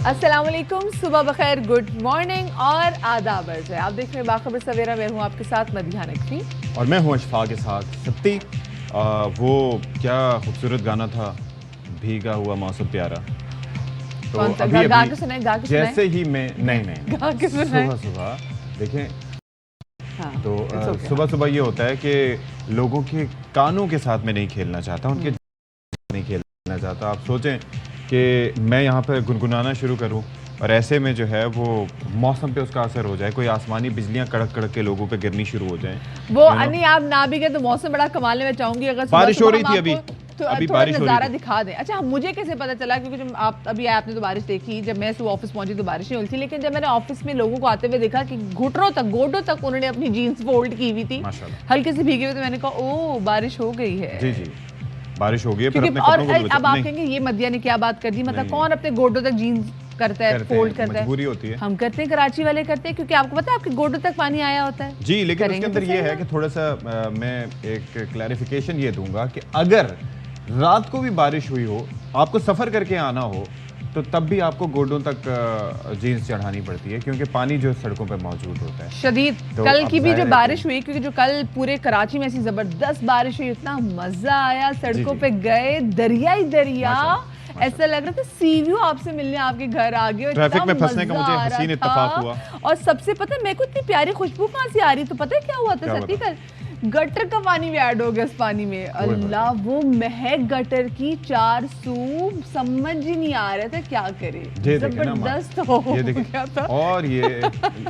अस्सलाम वालेकुम, सुबह बखैर, गुड मॉर्निंग और आदाब अर्ज़ है। आप देख रहे हैं बाखबर सवेरा, मैं हूँ आपके साथ मदीहा नकवी और मैं हूँ अशफाक के साथ सत्ती। वो क्या खूबसूरत गाना था, भीगा हुआ मौसम प्यारा। तो कौन सा अभी गा अभी के सुनाए, गा के जैसे सुनाए, ही मैं नहीं गा के सुनाए। सुबह सुबह देखें हाँ, तो it's okay। सुबह सुबह ये होता है कि लोगों के कानों के साथ मैं नहीं खेलना चाहता, उनके नहीं खेलना चाहता। आप सोचें कि मैं यहाँ पर गुनगुनाना शुरू करूँ और ऐसे में जो है वो मौसम पे उसका असर हो जाए, कोई आसमानी बिजलियाँ कड़क कड़क के लोगों पे गिरनी शुरू हो जाएं। वो नहीं, आप ना भी गए तो मौसम बड़ा कमाल है। मैं चाहूंगी अगर बारिश हो रही थी अभी, अभी थोड़ा बारिश हो रही नज़ारा थी। दिखा दें। अच्छा, मुझे कैसे पता चला? क्योंकि जब आप अभी आए, आपने तो बारिश देखी। जब मैं सुबह ऑफिस पहुंची तो बारिश नहीं हुई थी, लेकिन जब मैंने ऑफिस में लोगों को आते हुए देखा कि घुटनों तक, गोडों तक उन्होंने अपनी जीन्स फोल्ड की हुई थी, हल्के से भीगे हुए, तो मैंने कहा ओ बारिश हो गई है। जी जी, बारिश हो गई है। क्योंकि और अब आप कहेंगे ये मदिया ने क्या बात कर दी, मतलब कौन अपने गोडों तक जीन्स करता है, फोल्ड करता है? मजबूरी होती है। हम करते हैं, कराची वाले करते हैं, क्योंकि आपको पता है आपके गोडों तक पानी आया होता है जी। लेकिन उसके अंदर ये है कि थोड़ा सा मैं एक क्लैरिफिकेशन ये दूंगा कि अगर रात को भी बारिश हुई हो, आपको सफर करके आना हो, तो तब भी आपको गोडों तक जीन्स चढ़ानी पड़ती है, क्योंकि पानी जो सड़कों पे मौजूद होता है शदीद। तो कल की भी जो बारिश हुई, क्योंकि जो कल पूरे कराची में ऐसी जबरदस्त बारिश हुई, इतना मजा आया, सड़कों पे गए, दरिया ही दरिया, ऐसा लग रहा था सी व्यू आपसे मिलने आपके घर आ गए। ट्रैफिक में फंसने का मुझे हसीन इत्तेफाक हुआ। और सबसे पता है मेरे को इतनी प्यारी खुशबू कहाँ से आ रही, तो पता है क्या हुआ था सती? कल गटर का पानी भी ऐड हो गया उस पानी में। अल्लाह, वो महक गटर की 4 सू, समझ ही नहीं आ रहा था क्या करे। जबरदस्त हो गया था। और ये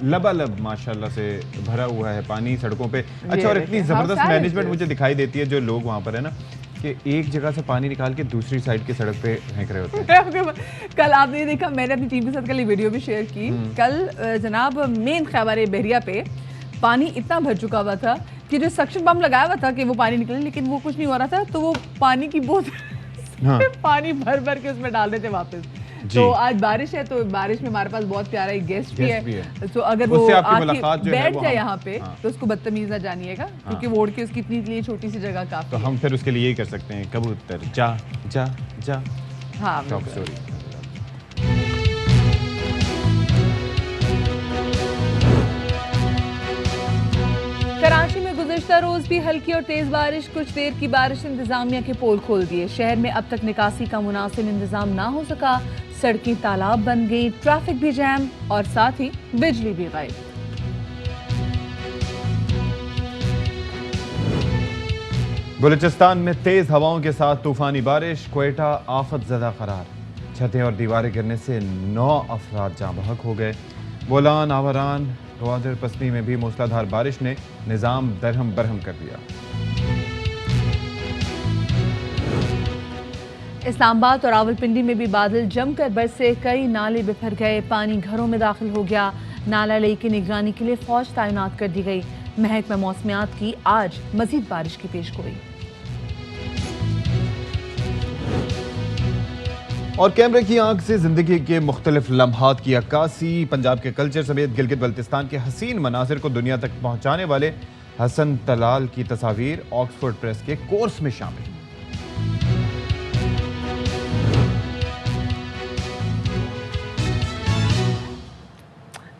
लबालब माशाल्लाह से भरा हुआ है पानी सड़कों पे। अच्छा, और इतनी जबरदस्त मैनेजमेंट मुझे दिखाई देती है जो लोग वहाँ पर है ना, कि एक जगह से पानी निकाल के दूसरी साइड की सड़क पे फेंक रहे होते हैं। कल आपने देखा, मैंने अपनी टीम के साथ कल वीडियो भी शेयर की। कल जनाब मेन खैबर बहरिया पे पानी इतना भर चुका हुआ था कि जो सक्शन पंप लगाया हुआ था कि वो पानी निकले, लेकिन वो कुछ नहीं हो रहा था, तो वो पानी की बोतल पानी भर भर के उसमें डाल रहे थे वापस। तो आज बारिश है, तो बारिश में हमारे पास बहुत प्यारा एक गेस्ट भी है। तो अगर वो आके बैठ जाए यहाँ पे, तो उसको बदतमीज ना जानिएगा, क्योंकि वो ओढ़ के उसकी इतनी छोटी सी जगह काफी। तो हम फिर उसके लिए यही कर सकते हैं, कबूतर जा जा जा। हाँ, कराची में गुज़िश्ता रोज भी हल्की और तेज बारिश। कुछ देर की बारिश इंतजामिया के पोल खोल दिए। शहर में अब तक निकासी का मुनासिब इंतजाम ना हो सका, सड़कें तालाब बन गई, ट्रैफिक भी जैम और साथ ही बिजली भी गायब। बलूचिस्तान में तेज हवाओं के साथ तूफानी बारिश, क्वेटा आफत ज़दा करार। छतें और दीवारें गिरने से 9 अफराद जाँ बहक हो गए। बोलान, आवारान, गवादर पसनी में भी मूसलाधार बारिश ने निज़ाम दरहम बरहम कर दिया। इस्लामाबाद और रावलपिंडी में भी बादल जमकर बरसे, कई नाले बिफर गए, पानी घरों में दाखिल हो गया। नाला लई की निगरानी के लिए फौज तैनात कर दी गई। महकमा मौसमियात की आज मजीद बारिश की पेशगोई। और कैमरे की आंख से जिंदगी के मुख्तलिफ लम्हात की अक्कासी। पंजाब के कल्चर समेत गिलगित बल्तिस्तान के हसीन मनाजिर को दुनिया तक पहुंचाने वाले हसन तलाल की तस्वीर ऑक्सफोर्ड प्रेस के कोर्स में शामिल।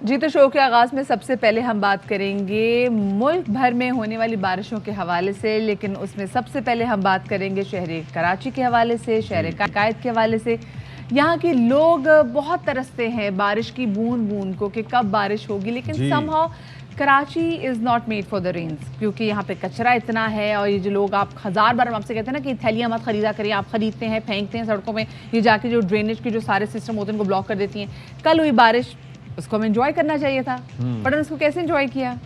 जी, तो शो के आगाज़ में सबसे पहले हम बात करेंगे मुल्क भर में होने वाली बारिशों के हवाले से, लेकिन उसमें सबसे पहले हम बात करेंगे शहर कराची के हवाले से, शहर कायद के हवाले से। यहाँ के लोग बहुत तरसते हैं बारिश की बूंद बूंद को कि कब बारिश होगी, लेकिन somehow Karachi is not made for the rains, क्योंकि यहाँ पे कचरा इतना है। और ये जो लोग, आप हज़ार बार आपसे कहते हैं ना कि थैलियाँ मत खरीदा करिए, आप खरीदते हैं, फेंकते हैं सड़कों में, ये जाके जो ड्रेनेज के जो सारे सिस्टम होते हैं उनको ब्लॉक कर देती हैं। कल हुई बारिश, उसको हमें एंजॉय करना चाहिए था, पर उसको कैसे एंजॉय किया?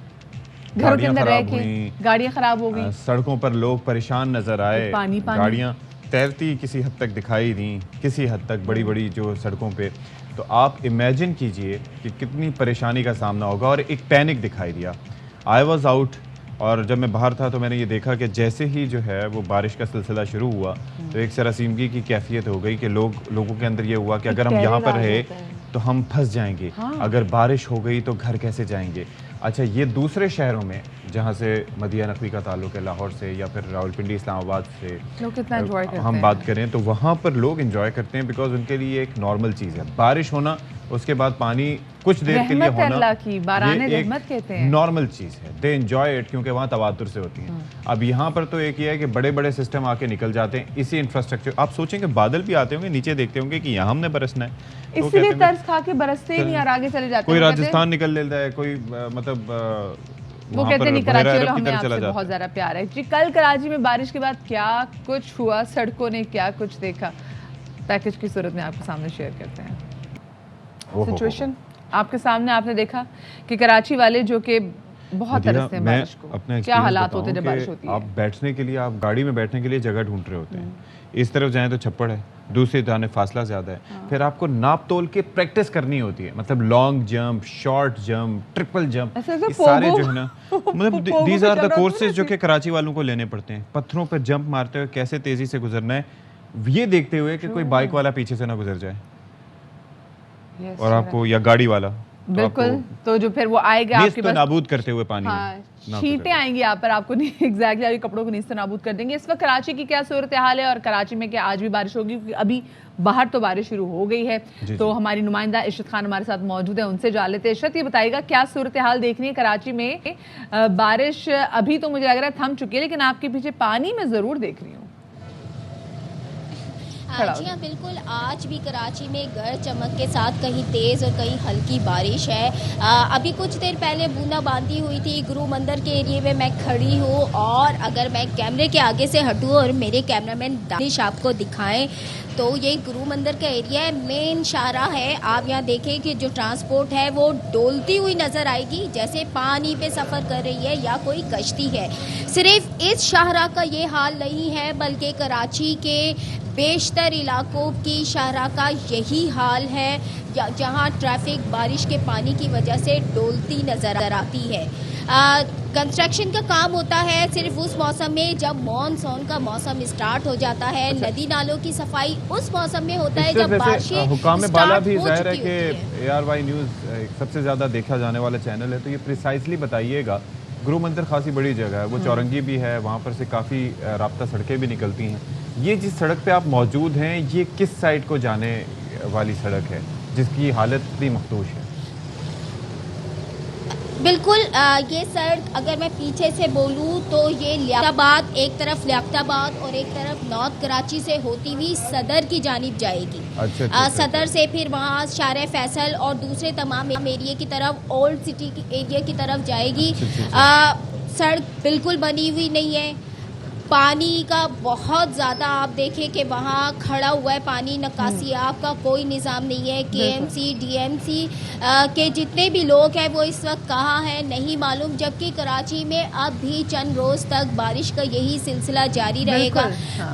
घरों के अंदर रह के गाड़ियाँ खराब हो गई, सड़कों पर लोग परेशान नजर आए, पानी गाड़ियाँ तैरती किसी हद तक दिखाई दी, किसी हद तक बड़ी बड़ी जो सड़कों पे। तो आप इमेजिन कीजिए कि कितनी परेशानी का सामना होगा। और एक पैनिक दिखाई दिया। आई वॉज आउट और जब मैं बाहर था तो मैंने ये देखा कि जैसे ही जो है वो बारिश का सिलसिला शुरू हुआ तो एक सरासीमगी की कैफियत हो गई कि लोगों के अंदर ये हुआ कि अगर हम यहाँ पर रहे तो हम फंस जाएंगे, अगर बारिश हो गई तो घर कैसे जाएंगे। अच्छा, ये दूसरे शहरों में जहाँ से मदिया नकवी का ताल्लुक है, लाहौर से या फिर रावलपिंडी इस्लामाबाद से लोग कितना एंजॉय करते हम हैं। बात करें तो वहाँ पर लोग एंजॉय करते हैं बिकॉज उनके लिए एक नॉर्मल चीज़ है बारिश होना, उसके बाद पानी कुछ देर के लिए रहमत है होना, अल्लाह की, बाराने ये एक रहमत कहते हैं। नॉर्मल चीज़ है। दे एंजॉय इट क्योंकि वहाँ तवातुर से होती है। अब यहाँ पर तो एक ये है कि बड़े बड़े सिस्टम आके निकल जाते हैं इसी इंफ्रास्ट्रक्चर। आप सोचेंगे बादल भी आते होंगे, नीचे देखते होंगे कि यहाँ हमने बरसना है, तो इसीलिए कहते हैं तरस खा के बरसते ही नहीं और आगे चले जाते कोई हैं। राजस्थान निकल लेता है, कोई मतलब वो वहाँ कहते पर नहीं बहरा कराची अरब वालों की हमें तरफ चला आपसे जाता बहुत है। ज़्यादा प्यार है जी। कल कराची में बारिश के बाद क्या कुछ हुआ, सड़कों ने क्या कुछ देखा, पैकेज की सूरत में आपके सामने शेयर करते हैं। सिचुएशन आपके सामने, आपने देखा कि कराची वाले जो कि बहुत तरसते हैं बारिश को, क्या हालात होते हैं जब बारिश होती है। आप बैठने के लिए, आप गाड़ी में बैठने के लिए जगह ढूंढ रहे होते हैं, इस तरफ जाएं तो छप्पड़ है, दूसरी जाने फासला ज़्यादा है, फिर आपको नाप तोल के प्रैक्टिस करनी होती है, मतलब long jump, short jump, triple jump, ये सारे जो है ना मतलब दीज आर द कोर्सेज जो कि कराची वालों को लेने पड़ते हैं। पत्थरों पर जंप मारते हुए कैसे तेज़ी से गुजरना है, ये देखते हुए कि कोई बाइक वाला पीछे से ना गुजर जाए और आपको, या गाड़ी वाला बिल्कुल, तो जो फिर वो आएगा आपके पास नाबूद करते हुए पानी में छींटे आएंगी यहाँ पर, आपको नहीं एग्जैक्टली आपके कपड़ों को नीस्त नाबूद कर देंगे। इस वक्त कराची की क्या सूरत हाल है और कराची में क्या आज भी बारिश होगी, क्योंकि अभी बाहर तो बारिश शुरू हो गई है। तो हमारी नुमाइंदा इशरत खान हमारे साथ मौजूद है, उनसे जान लेते हैं। इशरत, ये बताइएगा क्या सूरत हाल देखनी है कराची में। बारिश अभी तो मुझे लग रहा है थम चुकी है, लेकिन आपके पीछे पानी में जरूर देख रही हूँ। जी हाँ, बिल्कुल। आज भी कराची में गरज चमक के साथ कहीं तेज़ और कहीं हल्की बारिश है। अभी कुछ देर पहले बूंदाबांदी हुई थी। गुरु मंदिर के एरिए में मैं खड़ी हूँ और अगर मैं कैमरे के आगे से हटूँ और मेरे कैमरामैन दानिश आपको दिखाएं तो ये गुरु मंदिर का एरिया है, मेन शाहराह है। आप यहाँ देखें कि जो ट्रांसपोर्ट है वो डोलती हुई नज़र आएगी, जैसे पानी पे सफ़र कर रही है या कोई कश्ती है। सिर्फ इस शाहराह का ये हाल नहीं है, बल्कि कराची के बेशतर इलाकों की शाहराह का यही हाल है, जहाँ ट्रैफिक बारिश के पानी की वजह से डोलती नज़र आती है। कंस्ट्रक्शन का काम होता है सिर्फ उस मौसम में जब मानसून का मौसम स्टार्ट हो जाता है। नदी नालों की सफाई उस मौसम में होता है जब बारिशें हुकाम बाला भी हो जाहिर है चुकी कि ARY न्यूज़ सबसे ज़्यादा देखा जाने वाला चैनल है, तो ये प्रिसाइसली बताइएगा। गुरु मंदिर खासी बड़ी जगह है, वो चौरंगी भी है, वहाँ पर से काफ़ी राब्ता सड़कें भी निकलती हैं। ये जिस सड़क पे आप मौजूद हैं, ये किस साइड को जाने वाली सड़क है जिसकी हालत इतनी मखदूश है? बिल्कुल, ये सड़क अगर मैं पीछे से बोलूँ तो ये लियाकताबाद, एक तरफ लियाकताबाद और एक तरफ नॉर्थ कराची से होती हुई सदर की जानिब जाएगी। अच्छा, सदर से फिर वहाँ शारे फैसल और दूसरे तमाम एरिया की तरफ, ओल्ड सिटी एरिया की तरफ जाएगी। सड़क बिल्कुल बनी हुई नहीं है। पानी का बहुत ज़्यादा, आप देखें कि वहाँ खड़ा हुआ है पानी, निकासियाब का कोई निज़ाम नहीं है। KMC DMC के जितने भी लोग हैं वो इस वक्त कहाँ हैं नहीं मालूम, जबकि कराची में अब भी चंद रोज़ तक बारिश का यही सिलसिला जारी रहेगा।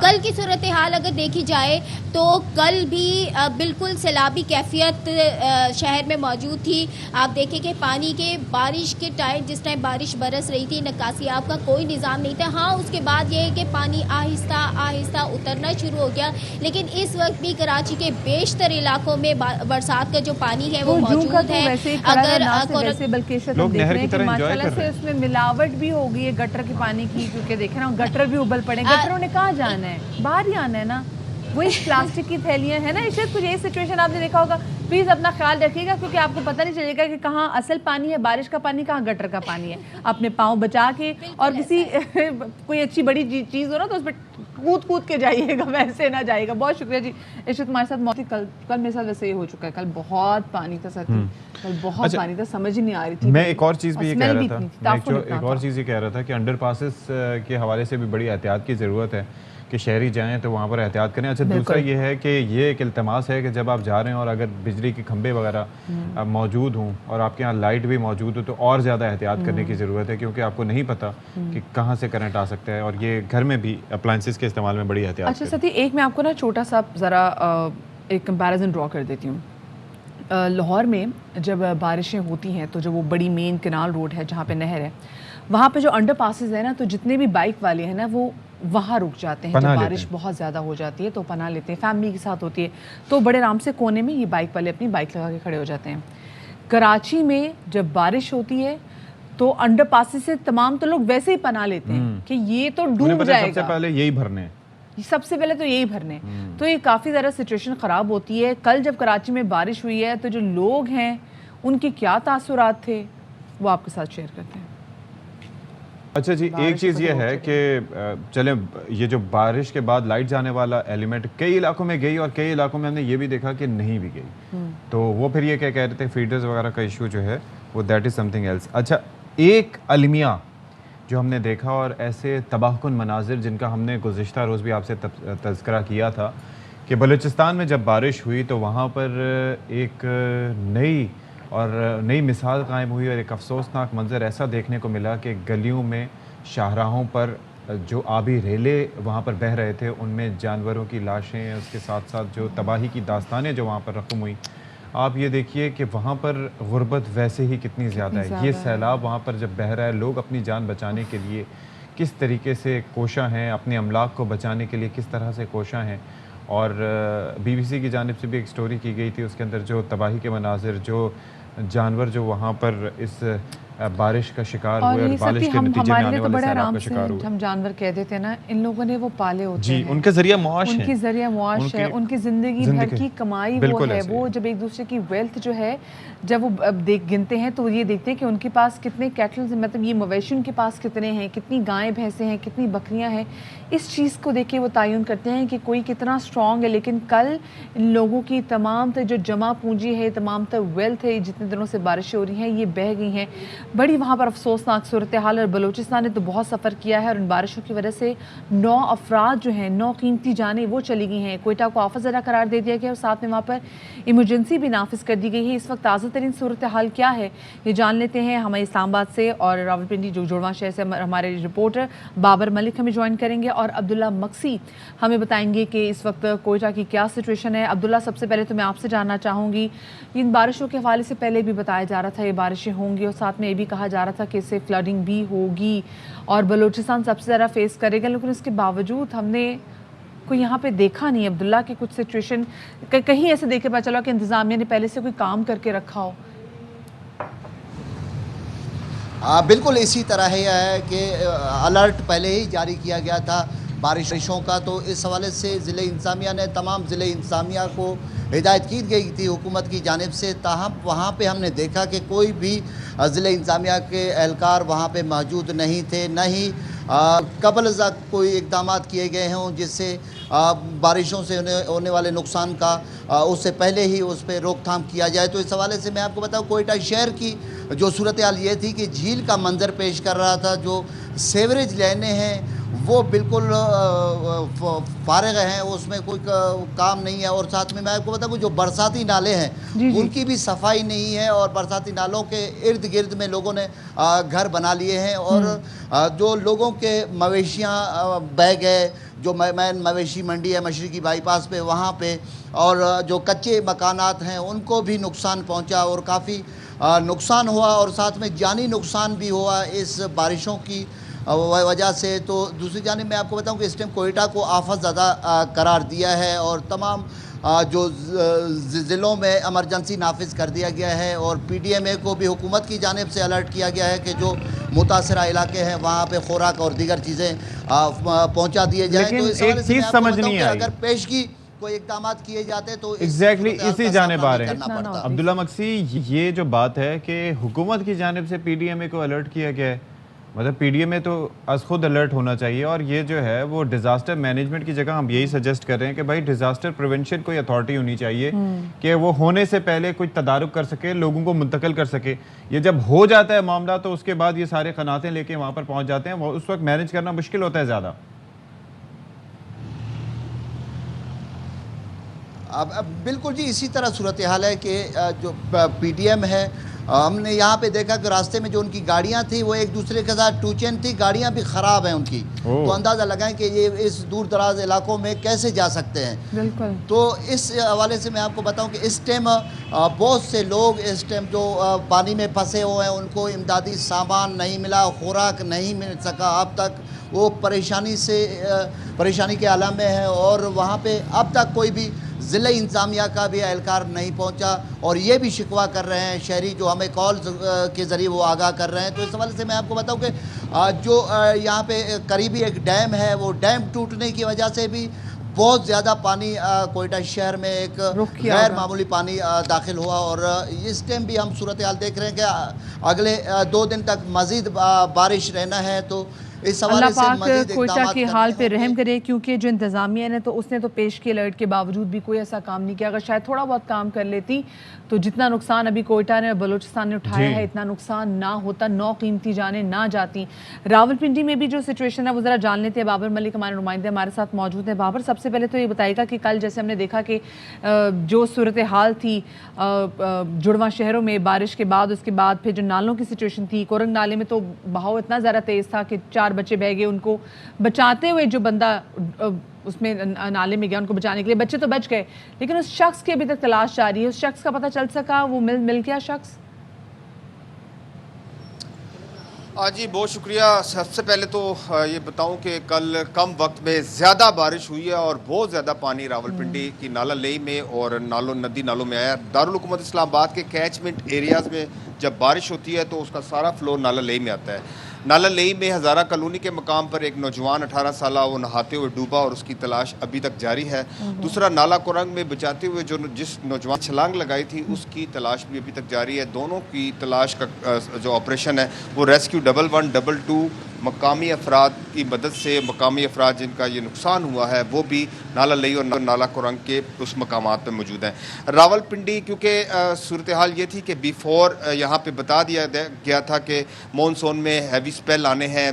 कल की सूरत हाल अगर देखी जाए तो कल भी बिल्कुल सैलाबी कैफियत शहर में मौजूद थी। आप देखें कि पानी के, बारिश के टाइम, जिस टाइम बारिश बरस रही थी, निकासियाब का कोई निज़ाम नहीं था। हाँ, उसके बाद ये कि पानी आहिस्ता आहिस्ता उतरना शुरू हो गया, लेकिन इस वक्त भी कराची के बेशतर इलाकों में बरसात का जो पानी है वो मौजूद है। अगर वैसे बल्कि लोग देख रहे हैं कि माशाल्लाह से उसमें मिलावट भी हो गई है गटर के पानी की, क्योंकि देख रहा हूँ गटर भी उबल पड़े। गटरों ने कहाँ जाना है, बाहर ही आना है ना। वही प्लास्टिक की थैलियाँ है ना। इसे कुछ यही सिचुएशन आपने देखा होगा। प्लीज़ अपना ख्याल रखिएगा, क्योंकि आपको पता नहीं चलेगा कि कहाँ असल पानी है, बारिश का पानी, कहाँ गटर का पानी है। अपने पाँव बचा के, और किसी कोई अच्छी बड़ी चीज़ हो ना तो उस पर कूद के जाइएगा, वैसे ना जाइएगा। बहुत शुक्रिया जी इशरत, हमारे साथ मौत। कल मेरे साथ वैसे ये हो चुका है। कल बहुत पानी था सर, कल बहुत पानी था, समझ ही नहीं आ रही थी। मैं एक और चीज़ भी ये कह रहा था, एक और चीज़ ये कह रहा था कि अंडर पासेस के हवाले से भी बड़ी एहतियात की ज़रूरत है कि शहरी जाएं तो वहाँ पर एहतियात करें। अच्छा, दूसरा ये है कि ये एक इल्तमास है कि जब आप जा रहे हैं और अगर बिजली के खंभे वगैरह मौजूद हों और आपके यहाँ लाइट भी मौजूद हो तो और ज़्यादा एहतियात करने की ज़रूरत है, क्योंकि आपको नहीं पता कि कहाँ से करंट आ सकता है, और ये घर में भी अप्लाइंसेस के इस्तेमाल में बड़ी एहतियात। अच्छा सती, एक मैं आपको ना छोटा सा ज़रा एक कंपैरिजन ड्रॉ कर देती हूँ। लाहौर में जब बारिशें होती हैं तो जो वो बड़ी मेन कैनाल रोड है जहाँ पे नहर है, वहाँ पे जो अंडर पासिस है ना, तो जितने भी बाइक वाले हैं ना वो वहाँ रुक जाते हैं। जब पनाह लेते बारिश हैं। बहुत ज़्यादा हो जाती है तो पनाह लेते हैं, फैमिली के साथ होती है तो बड़े आराम से कोने में ये बाइक वाले अपनी बाइक लगा के खड़े हो जाते हैं। कराची में जब बारिश होती है तो अंडर पासिस से तमाम तो लोग वैसे ही पनाह लेते हैं कि ये तो उन्हें डूब पता है सबसे जाएगा, पहले यही भरने हैं। सबसे पहले तो यही भरने। तो ये काफ़ी ज़्यादा सिचुएशन ख़राब होती है। कल जब कराची में बारिश हुई है तो जो लोग हैं उनके क्या तासुरात थे वो आपके साथ शेयर करते हैं। अच्छा जी, एक बारिश चीज़ को ये तो है रोक कि चलें, ये जो बारिश के बाद लाइट जाने वाला एलिमेंट कई इलाकों में गई और कई इलाकों में हमने ये भी देखा कि नहीं भी गई। तो वो फिर ये क्या कह रहे थे, फीडर्स वगैरह का इशू जो है वो दैट इज़ समथिंग एल्स। अच्छा, एक अलमिया जो हमने देखा और ऐसे तबाहकुन मनाजिर जिनका हमने गुज़िश्ता रोज़ भी आपसे तज़किरा किया था कि बलूचिस्तान में जब बारिश हुई तो वहाँ पर एक नई मिसाल कायम हुई और एक अफसोसनाक मंज़र ऐसा देखने को मिला कि गलियों में, शाहराहों पर जो आबी रेले वहाँ पर बह रहे थे उनमें जानवरों की लाशें, उसके साथ साथ जो तबाही की दास्तानें जो वहाँ पर रकम हुई। आप ये देखिए कि वहाँ पर गुर्बत वैसे ही कितनी ज़्यादा है। ये सैलाब वहाँ पर जब बह रहा है, लोग अपनी जान बचाने के लिए किस तरीके से कोशा हैं, अपने अमलाक को बचाने के लिए किस तरह से कोशा हैं। और BBC की जानिब से भी एक स्टोरी की गई थी, उसके अंदर जो तबाही के मनाजिर, जो जानवर जो वहाँ पर इस बारिश का शिकार हुए और बारिश के नतीजे में आने वाले सैलाब का शिकार हुए। हम जानवर कह देते हैं ना, इन लोगों ने वो पाले होते जी, हैं, उनके जरिए मुआश उनकी है, जरिए मुआश है, उनकी ज़िंदगी भर की कमाई वो बिल्कुल है। ऐसे वो ही। जब एक दूसरे की वेल्थ जो है जब वो गिनते हैं तो ये देखते हैं कि उनके पास कितने कैटल, मतलब ये मवेशी उनके पास कितने हैं, कितनी गायें भैंसें हैं, कितनी बकरियां हैं। इस चीज़ को देख के वो तयन करते हैं कि कोई कितना स्ट्रॉन्ग है। लेकिन कल इन लोगों की तमाम जो जमा पूंजी है, तमाम वेल्थ है, जितने दिनों से बारिशें हो रही हैं ये बह गई हैं। बड़ी वहाँ पर अफसोसनाक सूरत हाल। और बलूचिस्तान ने तो बहुत सफ़र किया है और इन बारिशों की वजह से 9 अफराद जो हैं, 9 कीमती जानें वो चली गई हैं। कोयटा को आफत ज़दा करार दे दिया गया और साथ में वहाँ पर इमरजेंसी भी नाफिज कर दी गई है। इस वक्त ताज़ा तरीन सूरत हाल क्या है ये जान लेते हैं हमें इस्लामाबाद से, और रावलपिंडी जो जुड़वा शहर से हमारे रिपोर्टर बाबर मलिक हमें ज्वाइन करेंगे और अब्दुल्ला मक्सी हमें बताएंगे कि इस वक्त कोयटा की क्या सिचुएशन है। अब्दुल्ला, सबसे पहले तो मैं आपसे जानना चाहूँगी, इन बारिशों के हवाले से पहले भी बताया जा रहा था ये बारिशें होंगी और साथ में ये भी कहा जा रहा था कि इससे फ्लडिंग भी होगी और बलूचिस्तान सबसे ज़्यादा फेस करेगा, लेकिन इसके बावजूद हमने कोई यहाँ पे देखा नहीं अब्दुल्ला कि कुछ सिचुएशन कहीं ऐसे देखे पता चला कि इंतज़ामिया ने पहले से कोई काम करके रखा हो। बिल्कुल इसी तरह है कि अलर्ट पहले ही जारी किया गया था बारिशों का, तो इस हवाले से ज़िले इंतज़ामिया ने तमाम ज़िले इंतज़ामिया को हिदायत की गई थी हुकूमत की जानिब से। ताहम वहाँ पे हमने देखा कि कोई भी ज़िले इंतज़ामिया के एहलकार वहाँ पे मौजूद नहीं थे, न ही कबल अज़ कोई इक़दाम किए गए हों जिससे बारिशों से होने वाले नुकसान का उससे पहले ही उस पर रोकथाम किया जाए। तो इस हवाले से मैं आपको बताऊँ, कोयटा शहर की जो सूरत हाल ये थी कि झील का मंजर पेश कर रहा था। जो सेवरेज लाइनें हैं वो बिल्कुल फारिग हैं, उसमें कोई काम नहीं है। और साथ में मैं आपको बताऊँ जो बरसाती नाले हैं उनकी भी सफाई नहीं है और बरसाती नालों के इर्द गिर्द में लोगों ने घर बना लिए हैं और जो लोगों के मवेशियाँ बह गए, जो मैन मवेशी मंडी है मशरकी बाईपास पे वहाँ पे, और जो कच्चे मकानात हैं उनको भी नुकसान पहुँचा और काफ़ी नुकसान हुआ और साथ में जानी नुकसान भी हुआ इस बारिशों की वजह से। तो दूसरी जानिब मैं आपको बताऊं कि इस टाइम कोयटा को आफत ज़्यादा करार दिया है और तमाम जो ज़िलों में एमरजेंसी नाफिज कर दिया गया है और PDMA को भी हुकूमत की जानिब से अलर्ट किया गया है कि जो मुतासरा इलाके हैं वहाँ पे खुराक और दीगर चीज़ें पहुँचा दिए जाएँ। तो इस एक चीज़ समझ नहीं आई, अगर पेशगी कोई इक़दाम किए जाते तो एग्जैक्टली इसी जानिब आ रहे हैं पड़ता। अब्दुल्ला मक्सी। ये जो बात है कि हुकूमत की जानिब से PDMA को अलर्ट किया गया है, मतलब PDMA तो आज खुद अलर्ट होना चाहिए। और ये जो है वो डिज़ास्टर मैनेजमेंट की जगह हम यही सजेस्ट कर रहे हैं कि भाई डिज़ास्टर प्रिवेंशन कोई अथॉरिटी होनी चाहिए कि वो होने से पहले कोई तदारुक कर सके, लोगों को मुंतकिल कर सके। ये जब हो जाता है मामला तो उसके बाद ये सारे खनातें लेके वहाँ पर पहुँच जाते हैं, वो उस वक्त मैनेज करना मुश्किल होता है ज़्यादा। अब बिल्कुल जी इसी तरह सूरत हाल है कि जो PDM है हमने यहाँ पे देखा कि रास्ते में जो उनकी गाड़ियाँ थी वो एक दूसरे के साथ टू चेन थी, गाड़ियाँ भी ख़राब हैं उनकी। तो अंदाज़ा लगाएं कि ये इस दूर दराज इलाकों में कैसे जा सकते हैं। बिल्कुल। तो इस हवाले से मैं आपको बताऊं कि इस टाइम बहुत से लोग इस टाइम जो पानी में फंसे हुए हैं, उनको इमदादी सामान नहीं मिला, खुराक नहीं मिल सका अब तक, वो परेशानी के आलम में है। और वहाँ पे अब तक कोई भी ज़िले इंतज़ामिया का भी एहलकार नहीं पहुँचा और ये भी शिकवा कर रहे हैं शहरी जो हमें कॉल के ज़रिए वो आगाह कर रहे हैं। तो इस हवाले से मैं आपको बताऊं कि जो यहाँ पे करीबी एक डैम है, वो डैम टूटने की वजह से भी बहुत ज़्यादा पानी कोयटा शहर में एक गैर मामूली पानी दाखिल हुआ। और इस टाइम भी हम सूरत हाल देख रहे हैं कि अगले 2 दिन तक मज़ीद बारिश रहना है। तो इस अल्लाह पाक कोयटा के हाल पे रहम करे, क्योंकि जो इंतज़ामिया ने तो उसने तो पेश की अलर्ट के बावजूद भी कोई ऐसा काम नहीं किया। अगर शायद थोड़ा बहुत काम कर लेती तो जितना नुकसान अभी कोयटा ने और बलूचिस्तान ने उठाया है, इतना नुकसान ना होता, 9 कीमती जाने ना जाती। रावलपिंडी में भी जो सिचुएशन है वो ज़रा जान लेते हैं। बाबर मलिक हमारे नुमाइंदे हमारे साथ मौजूद हैं। बाबर, सबसे पहले तो ये बताइएगा कि कल जैसे हमने देखा कि जो सूरत हाल थी जुड़वा शहरों में बारिश के बाद, उसके बाद फिर जो नालों की सिचुएशन थी, कोरंग नाले में तो बहाव इतना ज़्यादा तेज़ था कि 4 बच्चे बह गए। उनको बचाते हुए जो बंदा उसमें नाले में गया, उनको बचाने के लिए, बच्चे तो बच गए, लेकिन उस शख्स की अभी तक तलाश जारी है। उस शख्स का पता चल सका, वो मिल गया शख्स? जी बहुत शुक्रिया। सबसे पहले तो ये बताऊं कि कल कम वक्त में ज़्यादा बारिश हुई है और बहुत ज़्यादा पानी रावलपिंडी की नाला लेई में और नदी नालों में आया। दारुल हुकूमत इस्लामाबाद के कैचमेंट एरियाज़ में जब बारिश होती है तो उसका सारा फ्लो नाला लेई में आता है। नाला लेई में हज़ारा कॉलोनी के मकाम पर एक नौजवान 18 साल वो नहाते हुए डूबा और उसकी तलाश अभी तक जारी है। दूसरा नाला कोरंग में बचाते हुए जिस नौजवान छलांग लगाई थी उसकी तलाश भी अभी तक जारी है। दोनों की तलाश का जो ऑपरेशन है वो रेस्क्यू 1112 मकामी अफराद की मदद से, मकामी अफराद जिनका ये नुकसान हुआ है वो भी नाला लेई और नाला कोरंग के उस मकामात पर मौजूद हैं। रावलपिंडी क्योंकि सूरत हाल ये थी कि बिफोर यहाँ पे बता दिया गया था कि मानसून में हैवी स्पेल आने हैं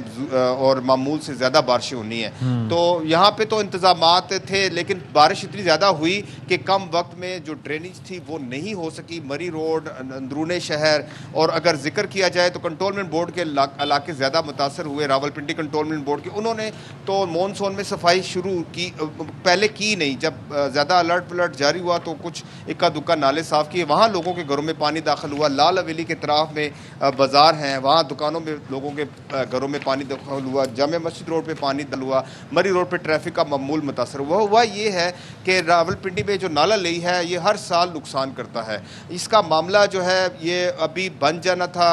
और मामूल से ज़्यादा बारिशें होनी है, तो यहाँ पे तो इंतज़ामात थे, लेकिन बारिश इतनी ज़्यादा हुई कि कम वक्त में जो ड्रेनेज थी वो नहीं हो सकी। मरी रोड, अंदरूने शहर, और अगर जिक्र किया जाए तो कंटोनमेंट बोर्ड के इलाके ज़्यादा मुतासर हुए। रावलपिंडी कंटोनमेंट बोर्ड के उन्होंने तो मानसून में सफाई शुरू की, पहले की नहीं, जब ज़्यादा अलर्ट जारी हुआ तो कुछ इक्का दुक्का नाले साफ़ किए। वहाँ लोगों के घरों में पानी दाखिल हुआ। लाल हवेली के तरफ में बाज़ार हैं, वहाँ दुकानों में लोगों के घरों में पानी दाखिल हुआ। जामे मस्जिद रोड पे पानी दाखिल हुआ। मरी रोड पे ट्रैफिक का मामूल मुतासर हुआ। ये है कि रावलपिंडी में जो नाला लेई है ये हर साल नुकसान करता है। इसका मामला जो है ये अभी बन जाना था।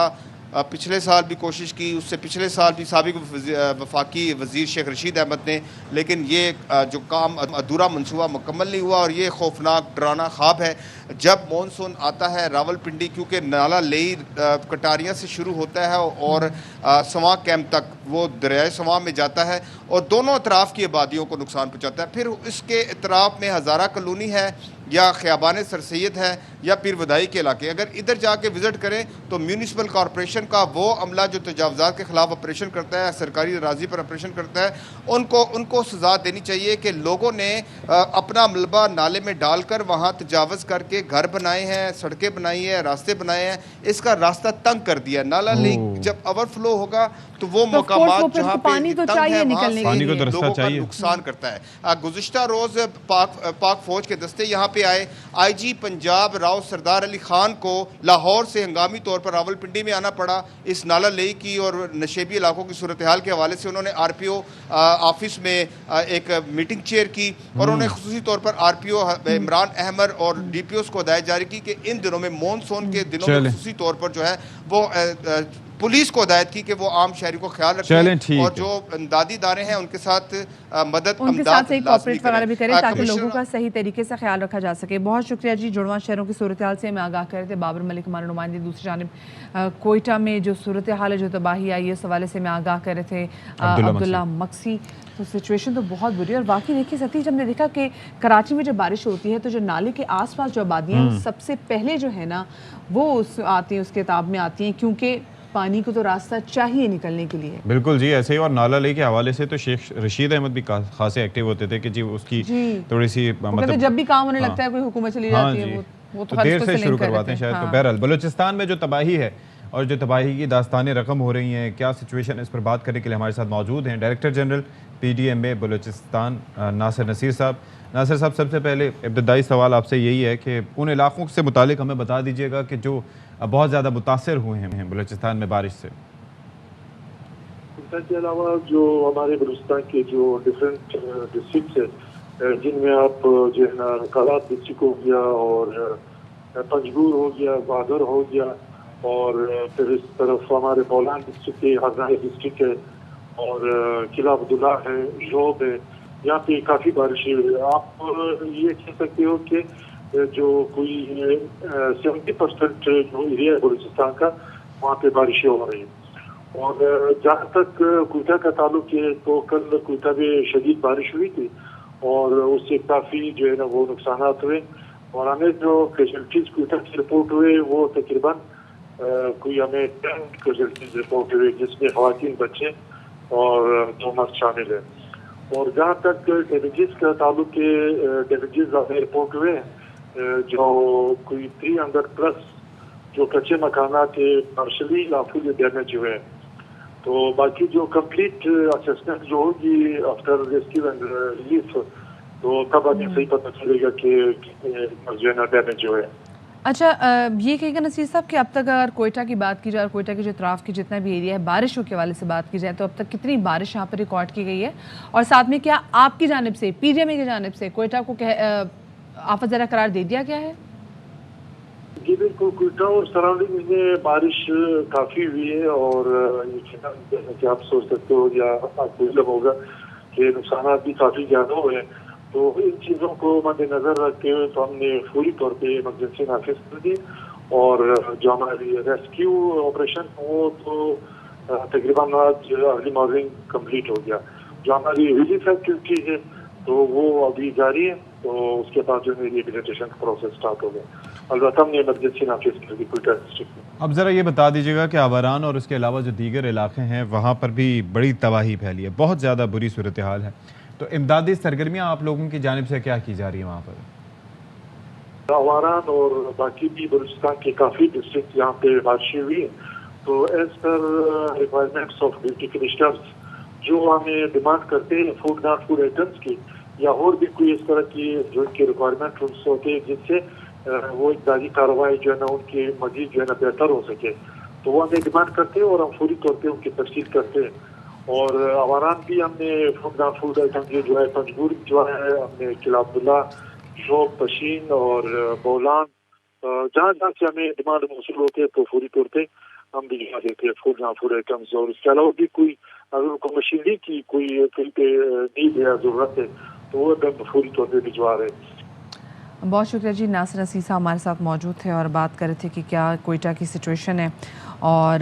पिछले साल भी कोशिश की, उससे पिछले साल भी साबिक वफाकी वज़ीर शेख रशीद अहमद ने, लेकिन ये जो काम अधूरा मनसूबा मुकम्मल नहीं हुआ और ये खौफनाक डराना ख्वाब है। जब मानसून आता है रावलपिंडी, क्योंकि नाला लेई कटारियाँ से शुरू होता है और सवां कैंप तक वो दरियाए सवां में जाता है और दोनों अतराफ़ की आबादियों को नुकसान पहुँचाता है। फिर इसके इतराफ़ में हज़ारा कॉलोनी है या ख़ियाबान सर सैयद है या पीर वदाई के इलाके। अगर इधर जाके विज़िट करें तो म्यूनिसिपल कॉरपोरेशन का वो अमला जो तजावज़ात के ख़िलाफ़ ऑपरेशन करता है, सरकारी राजी पर ऑपरेशन करता है, उनको सज़ा देनी चाहिए कि लोगों ने अपना मलबा नाले में डालकर वहाँ तजावज़ करके घर बनाए हैं, सड़कें बनाई हैं, रास्ते बनाए हैं, इसका रास्ता तंग कर दिया। नाला लेक जब ओवरफ्लो होगा तो वो मकामात जहाँ पे पानी तो चाहिए निकलने के लिए, लोगों का नुकसान करता है। गुज़िश्ता रोज़ पाक फौज के दस्ते यहाँ पे आए। IG पंजाब राव सरदार अली खान को लाहौर से हंगामी तौर पर रावलपिंडी में आना पड़ा इस नाला लेई की और नशेबी इलाकों की सूरत हाल के हवाले से। उन्होंने RPO ऑफिस में एक मीटिंग चेयर की और उन्होंने खुसूसी तौर पर RPO इमरान अहमद और DPOs को हिदायत जारी की कि इन दिनों में मानसून के दिनों में खुसूसी तौर पर जो है वो पुलिस को हिदायत की कि वो आम शहरी को ख्याल रखें और जो इमदादी इदारे हैं उनके साथ मदद उनके साथ सही कोऑपरेट वगैरह भी करें ताकि लोगों का सही तरीके से ख्याल रखा जा सके। बहुत शुक्रिया जी। जुड़वा शहरों की सूरत हाल से हमें आगाह कर रहे थे बाबर मलिक हमारे नुमाइंदे। दूसरी जानिब कोयटा में जो सूरत हाल है, जो तबाही आई है, इस हवाले से हमें आगाह कर रहे थे अब्दुल्ला मक्सी। तो सिचुएशन तो बहुत बुरी है और बाकी देखिए सतीश, हमने देखा कि कराची में जब बारिश होती है तो जो नाले के आसपास जो आबादियाँ सबसे पहले जो है ना वो आती हैं, उस किताब में आती हैं, क्योंकि पानी को तो रास्ता चाहिए निकलने के लिए। बिल्कुल जी, ऐसे ही। और नाला लेक के हवाले से तो शेख रशीद अहमद भी खासे एक्टिव होते थे कि जी उसकी थोड़ी सी मतलब जब भी काम होने लगता है कोई हुकूमत चली जाती है वो वो तो तो हर देर उसको से से शुरू लिंक कर करवाते रहे हैं थे। शायद। तो हाँ। बहरहाल बलूचिस्तान में जो तबाही है और जो तबाही की दास्तानें रकम हो रही हैं, क्या सिचुएशन है, इस पर बात करने के लिए हमारे साथ मौजूद हैं director general PDMA Balochistan Nasir Naseer साहब। नासिर साहब, सबसे पहले इब्तदाई सवाल आपसे यही है कि उन इलाकों से मुतालिक हमें बता दीजिएगा कि जो बहुत ज़्यादा मुतासर हुए हैं बलूचिस्तान में बारिश से। के अलावा जो हमारे बलूचिस्तान के जो डिफरेंट डिस्ट्रिक्ट है जिनमें आप जो है ना कालात डिस्ट्रिक्ट हो गया और पंजगूर हो गया, बादर हो गया और फिर इस तरफ हमारे बोलान डिस्ट्रिक्ट है, हरनाई डिस्ट्रिक्ट है और किला अब्दुल्ला है, जोब है, यहाँ पे काफ़ी बारिश हुई है। आप ये कह सकते हो कि जो कोई 70% जो एरिया है बलूचिस्तान का वहाँ पे बारिशें हो रही है। और जहाँ तक कोयटा का ताल्लुक है तो कल कोयटा में शदीद बारिश हुई थी और उससे काफ़ी जो है ना वो नुकसान हुए और हमें जो कैजुअल्टीज कोयटा की रिपोर्ट हुए वो तकरीबन कोई हमें 10 कैजुअल्टीज रिपोर्ट हुए जिसमें ख़वातीन, बच्चे और 2 मर्द शामिल है। और जहाँ तक डैमेजेस का ताल्लुक है, डैमेजेस हमें रिपोर्ट हुए जो कोई 300+ जो कच्चे मकाना थे पार्शली या फुली डैमेज हुए। तो बाकी जो कंप्लीट असेसमेंट जो होगी आफ्टर रेस्क्यू एंड रिलीफ तो तब हमें सही पता चलेगा कि कितने जो है ना डैमेज हुए। अच्छा, ये कहेगा नसीर साहब कि अब तक अगर कोयटा की बात की जाए और कोयटा के जो अतराफ की जितना भी एरिया है बारिशों के हवाले से बात की जाए तो अब तक कितनी बारिश यहाँ पर रिकॉर्ड की गई है और साथ में क्या आपकी जानिब से PDMA की जानिब से कोयटा को आफत ज़रा करार दे दिया गया है? जी बिल्कुल, कोयटा और सराउंडिंग में बारिश काफ़ी हुई है और जैसे कि आप सोच सकते हो या आपको इल्म होगा कि नुकसान भी काफ़ी ज़्यादा हुए हैं। तो इन चीज़ों को मद्देनज़र रखते हुए तो हमने पूरी तौर पे इमरजेंसी नाफिज कर दी और जो हमारी रेस्क्यू ऑपरेशन वो तो तकरीबन आज अर्ली मॉर्निंग कंप्लीट हो गया। जो हमारी रिलीफ एक्टिविटीज है तो वो अभी जारी है, तो उसके बाद जो है रिहेबिलिटेशन का प्रोसेस स्टार्ट हो गया। अलबत्ता हमने इमरजेंसी नाफिज कर दी कोयटा डिस्ट्रिक्ट में। अब ज़रा ये बता दीजिएगा कि आवारान और उसके अलावा जो दीगर इलाके हैं वहाँ पर भी बड़ी तबाही फैली है, बहुत ज़्यादा बुरी सूरत हाल है, तो इमदादी सरगर्मियाँ आप लोगों की जानिब से क्या की जा रही है वहाँ पर? आवारान और बाकी भी बलूचिस्तान के काफ़ी डिस्ट्रिक्ट यहाँ पे बारिशें हुई है, तो as per requirements of deputy commissioners जो हमें डिमांड करते हैं फूड नॉट फूड आइटम्स की या और भी कोई इस तरह की जो इनके रिक्वायरमेंट होते हैं जिससे वो इक़दादी कार्रवाई जो है ना उनकी मजीद जो है ना बेहतर हो सके, तो वो हमें डिमांड करते हैं और हम पूरी तौर पर उनकी तफसील करते हैं। और आवारान भी हमने फूड नॉट फूड आइटम जो है पंजगूर जो है हमने किला अब्दुल्ला, जोब, पशीन और बोलान जहाँ जहाँ से हमें डिमांड मौसूल होते हैं तो पूरी तौर पे हम भिजवा देते हैं फूड नॉट फूड आइटम्स। और इसके अलावा भी कोई अगर उनको मशीनरी की कोई कहीं पे नीड या ज़रूरत है तो वो हम पूरी तौर पे भिजवा रहे हैं। बहुत शुक्रिया जी। नासिर नसीर साहब हमारे साथ मौजूद थे और बात कर रहे थे कि क्या कोयटा की सिचुएशन है और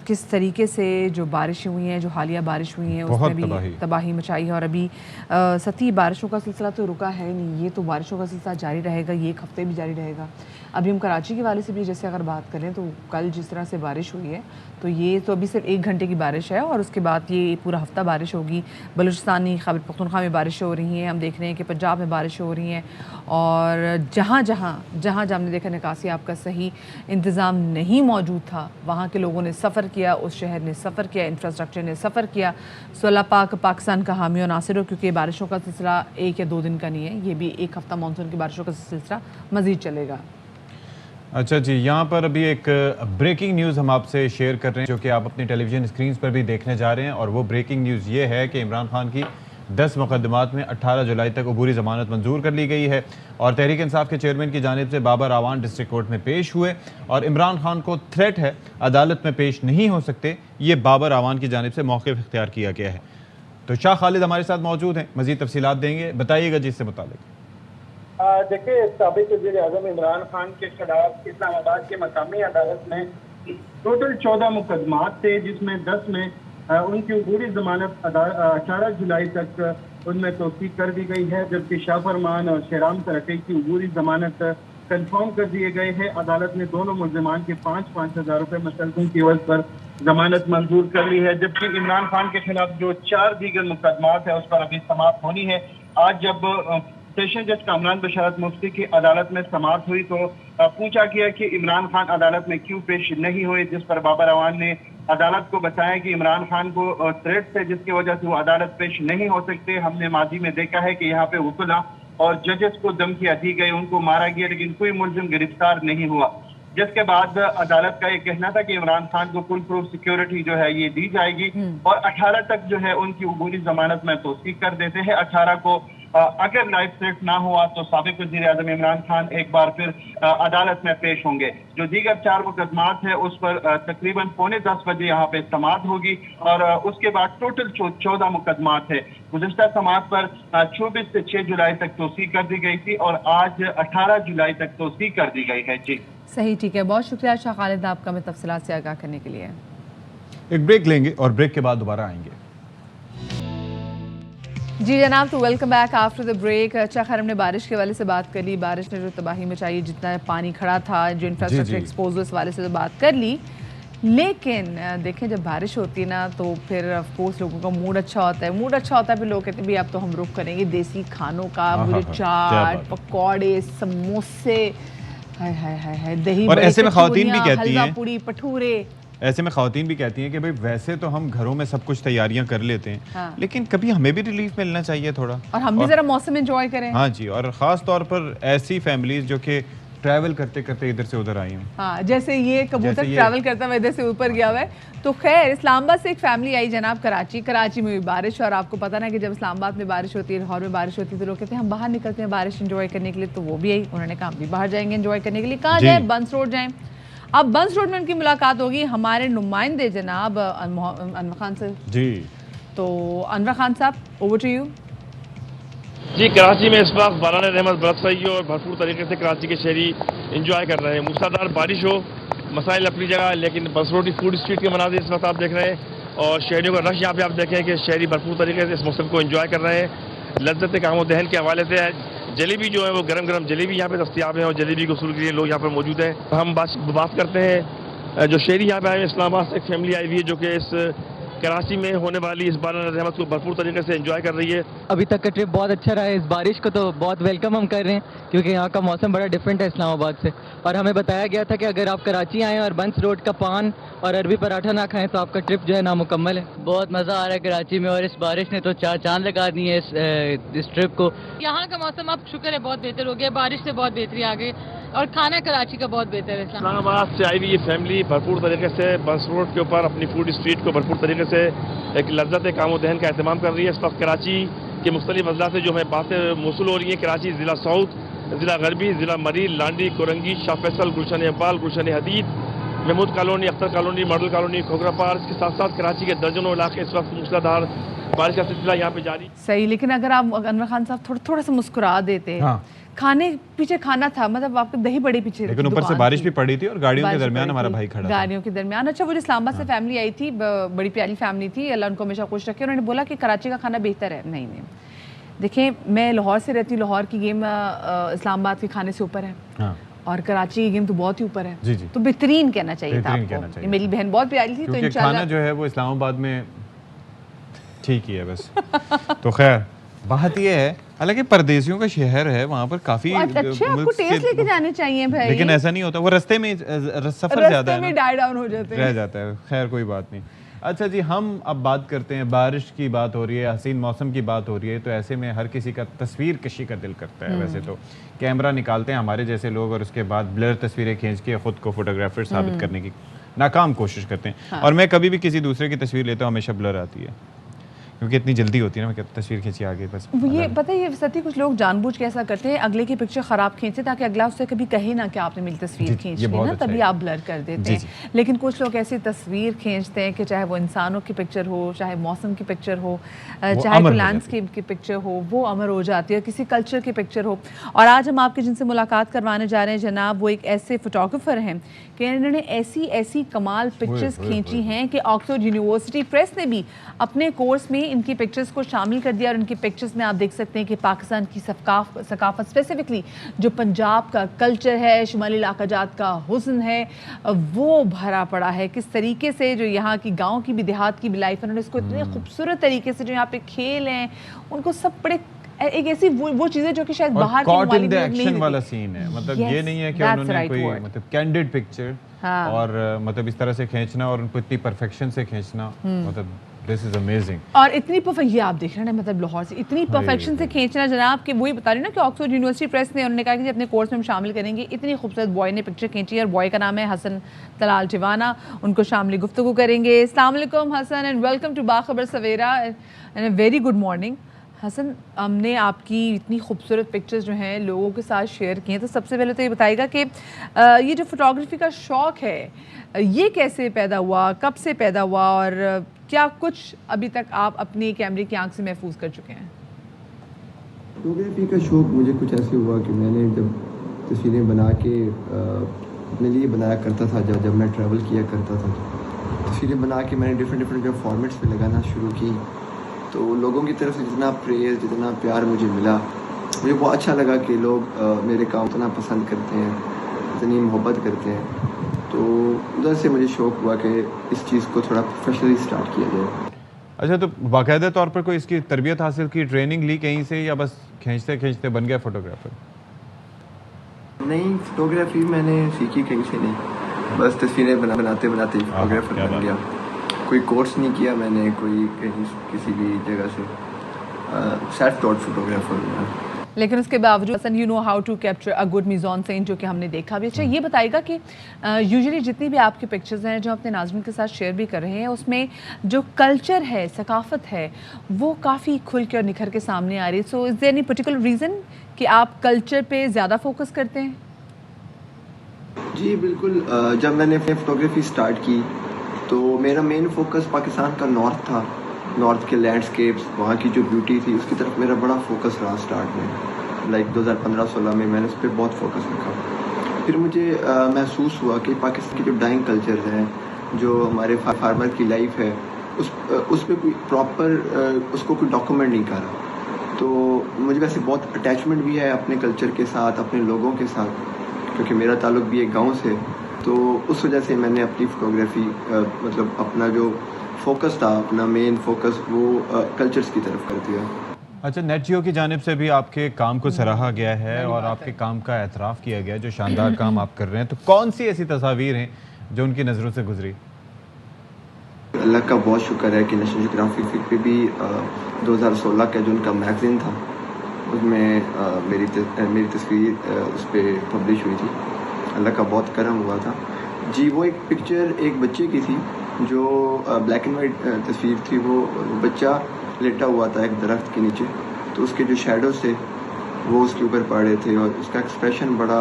किस तरीके से जो बारिशें हुई हैं, जो हालिया बारिश हुई हैं उसमें भी तबाही मचाई है। और अभी सती बारिशों का सिलसिला तो रुका है नहीं, ये तो बारिशों का सिलसिला जारी रहेगा, ये एक हफ्ते भी जारी रहेगा। अभी हम कराची के वाले से भी जैसे अगर बात करें तो कल जिस तरह से बारिश हुई है तो ये तो अभी सिर्फ 1 घंटे की बारिश है और उसके बाद ये पूरा हफ्ता बारिश होगी। बलूचिस्तानी खैबर पख्तूनख्वा में बारिशें हो रही हैं, हम देख रहे हैं कि पंजाब में बारिशें हो रही हैं और जहाँ जहाँ हमने देखा निकासी आपका सही इंतज़ाम नहीं मौजूद था वहाँ के लोगों ने सफ़र किया, उस शहर ने सफ़र किया, इंफ्रास्ट्रक्चर ने सफ़र किया। सो अल्लाह पाक पाकिस्तान का हामी और नासिर हो, क्योंकि बारिशों का सिलसिला 1 या 2 दिन का नहीं है, ये भी 1 हफ्ता मानसून की बारिशों का सिलसिला मज़ीद चलेगा। अच्छा जी, यहाँ पर अभी एक ब्रेकिंग न्यूज़ हम आपसे शेयर कर रहे हैं जो कि आप अपनी टेलीविज़न स्क्रीन पर भी देखने जा रहे हैं और वो ब्रेकिंग न्यूज़ ये है कि इमरान खान की 10 मुकदमात में 18 जुलाई तक अबूरी ज़मानत मंजूर कर ली गई है और तहरीक इंसाफ के चेयरमैन की जानिब से बाबर आवान डिस्ट्रिक्ट कोर्ट में पेश हुए और इमरान खान को थ्रेट है, अदालत में पेश नहीं हो सकते, ये बाबर आवान की जानिब से मौक़िफ़ इख्तियार किया गया है। तो शाह खालिद हमारे साथ मौजूद हैं, मज़ीद तफसीलात देंगे, बताइएगा जी इससे मुतालिक। देखिए, साबिक़ वज़ीर-ए-आज़म इमरान खान के खिलाफ इस्लामाबाद के मकामी अदालत में टोटल 14 मुकदमात थे जिसमें 10 में उनकी अबूरी जमानत 18 जुलाई तक उनमें तौसीक कर दी गई है, जबकि शाह फरमान और शेराम तरक्की की अबूरी जमानत कंफर्म कर दिए गए हैं। अदालत ने दोनों मुल्ज़िमान के 5-5 हज़ार रुपये मुसलसल की एवज पर जमानत मंजूर कर ली है, जबकि इमरान खान के खिलाफ जो 4 दीगर मुकदमात है उस पर अभी समाप्त होनी है। आज जब सेशन जज कामरान बशारत मुफ्ती की अदालत में समाअत हुई तो पूछा गया कि इमरान खान अदालत में क्यों पेश नहीं हुए, जिस पर बाबर अवान ने अदालत को बताया कि इमरान खान को थ्रेट है जिसकी वजह से वो अदालत पेश नहीं हो सकते। हमने माजी में देखा है कि यहाँ पे वकुला और जजेस को धमकियां दी गई, उनको मारा गया, लेकिन कोई मुलजिम गिरफ्तार नहीं हुआ। जिसके बाद अदालत का ये कहना था कि इमरान खान को फुल प्रूफ सिक्योरिटी जो है ये दी जाएगी और 18 तक जो है उनकी उबूरी जमानत में तोसीक कर देते हैं। 18 को अगर लाइफ थ्रेट ना हुआ तो साबिक वज़ीर आज़म इमरान खान एक बार फिर अदालत में पेश होंगे। जो दीगर 4 मुकदमात है उस पर तकरीबन 9:45 बजे यहाँ पे समाअत होगी और उसके बाद टोटल 14 मुकदमात है। गुज़िश्ता समाअत पर 24 से 6 जुलाई तक तोसीक कर दी गई थी और आज 18 जुलाई तक तोसीक कर दी गई है। जी सही, ठीक है, बहुत शुक्रिया शाह खालिद आपका हमें तफसीलात से आगाह करने के लिए। एक ब्रेक लेंगे और ब्रेक के बाद दोबारा आएंगे। जी जनाब, तो welcome back after the break. अच्छा खैर हमने बारिश के वाले से बात कर ली, बारिश ने जो तबाही मचाई, जितना पानी खड़ा था, जो इंफ्रास्ट्रक्चर एक्सपोज हुआ, इस वाले से तो बात कर ली। लेकिन देखें जब बारिश होती है ना तो फिर ऑफ कोर्स लोगों का मूड अच्छा होता है, फिर लोग कहते हैं भी अब तो हम रुख करेंगे देसी खानों का, पूरे चाट, पकौड़े, समोसे, हाय हाय हाय हाय, दही, और ऐसे में ख़वातीन भी कहती हैं, पूड़ी, भटूरे, ऐसे में ख़वातीन भी कहती हैं कि भाई वैसे तो हम घरों में सब कुछ तैयारियां कर लेते हैं, हाँ। लेकिन कभी हमें भी रिलीफ मिलना चाहिए थोड़ा, और हम भी जरा मौसम एंजॉय करें। हाँ जी, और ख़ास तौर पर ऐसी फैमिलीज जो कि ट्रैवल करते करते इधर से उधर आई हूँ। हाँ, जैसे ये कबूतर ट्रैवल करता हुआ इधर से ऊपर गया हुआ है। तो खैर इस्लामाबाद से एक फैमिली आई जनाब कराची में हुई बारिश, और आपको पता ना कि जब इस्लामाबाद में बारिश होती है, लाहौर में बारिश होती है, तो लोग कहते हैं हम बाहर निकलते हैं बारिश एंजॉय करने के लिए। तो वो भी आई, उन्होंने कहा हम भी बाहर जाएंगे एंजॉय करने के लिए। कहाँ जाए? बंस रोड जाएं। अब बंस रोड में उनकी मुलाकात होगी हमारे नुमाइंदे जनाब अनवर खान से। जी तो अनवर खान साहब, ओवर टू यू। जी, कराची में इस वक्त बारान रहमत बरस रही है और भरपूर तरीके से कराची के शहरी इंजॉय कर रहे हैं। मूसलाधार बारिश हो, मसाइल अपनी जगह, लेकिन बस रोड फूड स्ट्रीट के मनाजिर इस वक्त आप देख रहे हैं और शहरियों का रश यहाँ पे आप देखें कि शहरी भरपूर तरीके से इस मौसम को इंजॉय कर रहे हैं। लज्जत काम दहन के हवाले से जलेबी जो है वो गरम गरम जलेबी यहाँ पे दस्तियाब है और जलेबी को वसूल के लिए लोग यहाँ पर मौजूद हैं। हम बात करते हैं जो शहरी यहाँ पे आए हैं। इस्लामाबाद से एक फैमिली आई हुई है जो कि इस कराची में होने वाली इस बारान रहमत को भरपूर तरीके से एंजॉय कर रही है। अभी तक का ट्रिप बहुत अच्छा रहा है, इस बारिश को तो बहुत वेलकम हम कर रहे हैं क्योंकि यहाँ का मौसम बड़ा डिफरेंट है इस्लामाबाद से। और हमें बताया गया था कि अगर आप कराची आएँ और बंस रोड का पान और अरबी पराठा ना खाएं तो आपका ट्रिप जो है नामुकम्मल है। बहुत मज़ा आ रहा है कराची में और इस बारिश ने तो 4 चांद लगा दिए इस ट्रिप को। यहाँ का मौसम अब शुक्र है बहुत बेहतर हो गया, बारिश से बहुत बेहतरी आ गई और खाना कराची का बहुत बेहतर है। इस्लामाबाद से आई हुई ये फैमिली भरपूर तरीके से बस रोड के ऊपर अपनी फूड स्ट्रीट को भरपूर तरीके से एक लज्जत काम दहन का एहतमाम कर रही है। इस वक्त कराची के मुख्तलिफ अजला से जो है बातें मौसूल हो रही हैं। कराची ज़िला साउथ, ज़िला गरबी, ज़िला Malir, Landhi, Korangi, Shah Faisal, Gulshan Iqbal, Gulshan Hadeed, Mahmood colony, Akhtar colony, model colony, Khokhra park के साथ साथ कराची के दर्जनों इलाके इस वक्त मूसलाधार बारिश का सिलसिला यहाँ पे जारी। सही, लेकिन अगर आप अनवर खान साहब थोड़ा सा मुस्कुरा देते। हाँ। खाने पीछे खाना था, मतलब आपके दही बड़े पीछे, लेकिन ऊपर से बारिश भी पड़ी थी और गाड़ियों के दरमियान हमारा भाई खड़ा था। गाड़ियों के दरमियान। अच्छा, वो जो इस्लामाबाद से फैमिली आई थी, बड़ी प्यारी फैमिली थी, अल्लाह उनको हमेशा खुश रखे। उन्होंने बोला कि कराची का खाना बेहतर है। नहीं, देखिए मैं लाहौर से रहती हूँ, लाहौर की गेम इस्लामाबाद के खाने से ऊपर है। हाँ। और कराची की गेम तो बहुत ही ऊपर है। जी जी। तो बेहतरीन कहना चाहिए था आपको। मेरी बहन बहुत प्यारी थी, तो इंशाल्लाह खाना जो है वो इस्लामाबाद में ठीक ही है बस। तो खैर बात ये है, हालांकि परदेसियों का शहर है, वहाँ पर काफी अच्छे आपको टेस्ट लेके जाने चाहिए भाई, लेकिन ऐसा नहीं होता। वो रास्ते में सफर ज्यादा है, डाई डाउन हो जाते हैं, रह जाता है। खैर कोई बात नहीं। अच्छा जी, हम अब बात करते हैं, बारिश की बात हो रही है, हसीन मौसम की बात हो रही है, तो ऐसे में हर किसी का तस्वीर कशी का दिल करता है। वैसे तो कैमरा निकालते हैं हमारे जैसे लोग और उसके बाद ब्लर तस्वीरें खींच के खुद को फोटोग्राफर साबित करने की नाकाम कोशिश करते हैं। हाँ। और मैं कभी भी किसी दूसरे की तस्वीर लेता हूँ हमेशा ब्लर आती है, क्योंकि इतनी जल्दी होती है ना, मैं तस्वीर खींची आगे बस। ये पता है, ये सती कुछ लोग जानबूझ के ऐसा करते हैं, अगले की पिक्चर खराब खींचते ताकि अगला उससे कभी कहे ना कि आपने मेरी तस्वीर खींच ली ना, तभी आप ब्लर कर देते हैं। लेकिन कुछ लोग ऐसी तस्वीर खींचते हैं कि चाहे वो इंसानों की पिक्चर हो, चाहे मौसम की पिक्चर हो, चाहे कोई लैंडस्केप की पिक्चर हो, वो अमर हो जाती है, किसी कल्चर की पिक्चर हो। और आज हम आपके जिनसे मुलाकात करवाने जा रहे हैं जनाब, वो एक ऐसे फोटोग्राफर हैं कि इन्होंने ऐसी कमाल पिक्चर्स खींची हैं कि ऑक्सफोर्ड यूनिवर्सिटी प्रेस ने भी अपने कोर्स में इनकी पिक्चर्स को शामिल कर दिया। और इनकी पिक्चर्स में आप देख सकते हैं कि पाकिस्तान की सकाफत, स्पेसिफिकली जो पंजाब का कल्चर है, शुमाली इलाका जात का हुस्न है, वो भरा पड़ा है। किस तरीके से जो यहाँ की गाँव की भी, देहात की भी लाइफ है, उन्होंने इसको इतने खूबसूरत तरीके से जो यहाँ पे खेल हैं उनको सब बड़े एक ऐसी वो चीजें जो कि शायद बाहर की कॉट इन द ममालिक में नहीं एक्शन होती। वाला सीन है, मतलब Yes, ये नहीं है कि that's उन्होंने right कोई word. मतलब कैंडिड पिक्चर हाँ। और मतलब इस तरह से खींचना और उनको इतनी परफेक्शन से खींचना, मतलब दिस इज अमेजिंग। और इतनी परफेक्ट, ये आप देख रहे हैं ना, मतलब लाहौर से इतनी परफेक्शन से खींचना जनाब कि वही बता रही ना कि ऑक्सफोर्ड यूनिवर्सिटी प्रेस ने उन्होंने कहा कि अपने कोर्स में हम शामिल करेंगे। इतनी खूबसूरत बॉय ने पिक्चर खींची है और बॉय का नाम है हसन तलाल टिवाना, उनको शामिल गुफ्तगू करेंगे। अस्सलाम वालेकुम Hasan and welcome to Bakhabar Savera and a very good morning. Hasan, हमने आपकी इतनी खूबसूरत पिक्चर्स जो हैं लोगों के साथ शेयर की हैं, तो सबसे पहले तो ये बताइएगा कि ये जो फोटोग्राफी का शौक़ है ये कैसे पैदा हुआ, कब से पैदा हुआ और क्या कुछ अभी तक आप अपनी कैमरे की आंख से महफूज कर चुके हैं? फोटोग्राफी का शौक़ मुझे कुछ ऐसे हुआ कि मैंने जब तस्वीरें बना के अपने लिए बनाया करता था, जब मैं ट्रैवल किया करता था, तस्वीरें बना के मैंने डिफरेंट जो फॉर्मेट्स पे लगाना शुरू की, तो लोगों की तरफ से जितना प्रेज़, जितना प्यार मुझे मिला, मुझे बहुत अच्छा लगा कि लोग मेरे काम इतना पसंद करते हैं, इतनी मोहब्बत करते हैं। तो उधर से मुझे शौक़ हुआ कि इस चीज़ को थोड़ा प्रोफेशनली स्टार्ट किया जाए। अच्छा, तो बाकायदा तौर पर कोई इसकी तरबियत हासिल की, ट्रेनिंग ली कहीं से, या बस खींचते खींचते बन गया फोटोग्राफर? नहीं, फोटोग्राफी मैंने सीखी कहीं से नहीं, बस तस्वीरें बनाते बनाते फोटोग्राफर बन गया। कोई कोर्स नहीं किया मैंने, कोई कहीं किसी भी जगह से, सेल्फ टॉट फोटोग्राफर हूँ। लेकिन उसके बावजूद you know how to capture a good mise en scene, जो कि हमने देखा भी। अच्छा, ये बताइएगा कि यूजुअली जितनी भी आपकी पिक्चर्स हैं जो अपने नाज़रीन के साथ शेयर भी कर रहे हैं, उसमें जो कल्चर है, सकाफ़त है, वो काफ़ी खुल के और निखर के सामने आ रही है। So is there any particular reason कि आप कल्चर पे ज़्यादा फोकस करते हैं? जी बिल्कुल, जब मैंने फोटोग्राफी स्टार्ट की तो मेरा मेन फोकस पाकिस्तान का नॉर्थ था, नॉर्थ के लैंडस्केप्स, वहाँ की जो ब्यूटी थी उसकी तरफ मेरा बड़ा फोकस रहा स्टार्ट में। लाइक 2015-16 में मैंने उस पर बहुत फोकस रखा। फिर मुझे महसूस हुआ कि पाकिस्तान की जो डाइंग कल्चर है, जो हमारे फार्मर की लाइफ है, उस पर कोई प्रॉपर उसको कोई डॉक्यूमेंट नहीं कर रहा। तो मुझे वैसे बहुत अटैचमेंट भी है अपने कल्चर के साथ, अपने लोगों के साथ, क्योंकि मेरा ताल्लुक भी एक गाँव से। तो उस वजह से मैंने अपनी फ़ोटोग्राफ़ी मतलब अपना जो फोकस था, अपना मेन फोकस वो कल्चर्स की तरफ कर दिया। अच्छा, नेट जियो की जानिब से भी आपके काम को सराहा गया है और आपके काम का एतराफ़ किया गया है, जो शानदार काम आप कर रहे हैं। तो कौन सी ऐसी तस्वीर हैं जो उनकी नज़रों से गुजरी? अल्लाह का बहुत शुक्र है कि नेशनल ज्योग्राफिक पे भी 2016 का जो उनका मैगज़ीन था उसमें मेरी तस्वीर उस पर पब्लिश हुई थी। अल्लाह का बहुत करम हुआ था जी। वो एक पिक्चर एक बच्चे की थी, जो ब्लैक एंड वाइट तस्वीर थी। वो बच्चा लेटा हुआ था एक दरख्त के नीचे, तो उसके जो शैडोज थे वो उसके ऊपर पड़ रहे थे और उसका एक्सप्रेशन बड़ा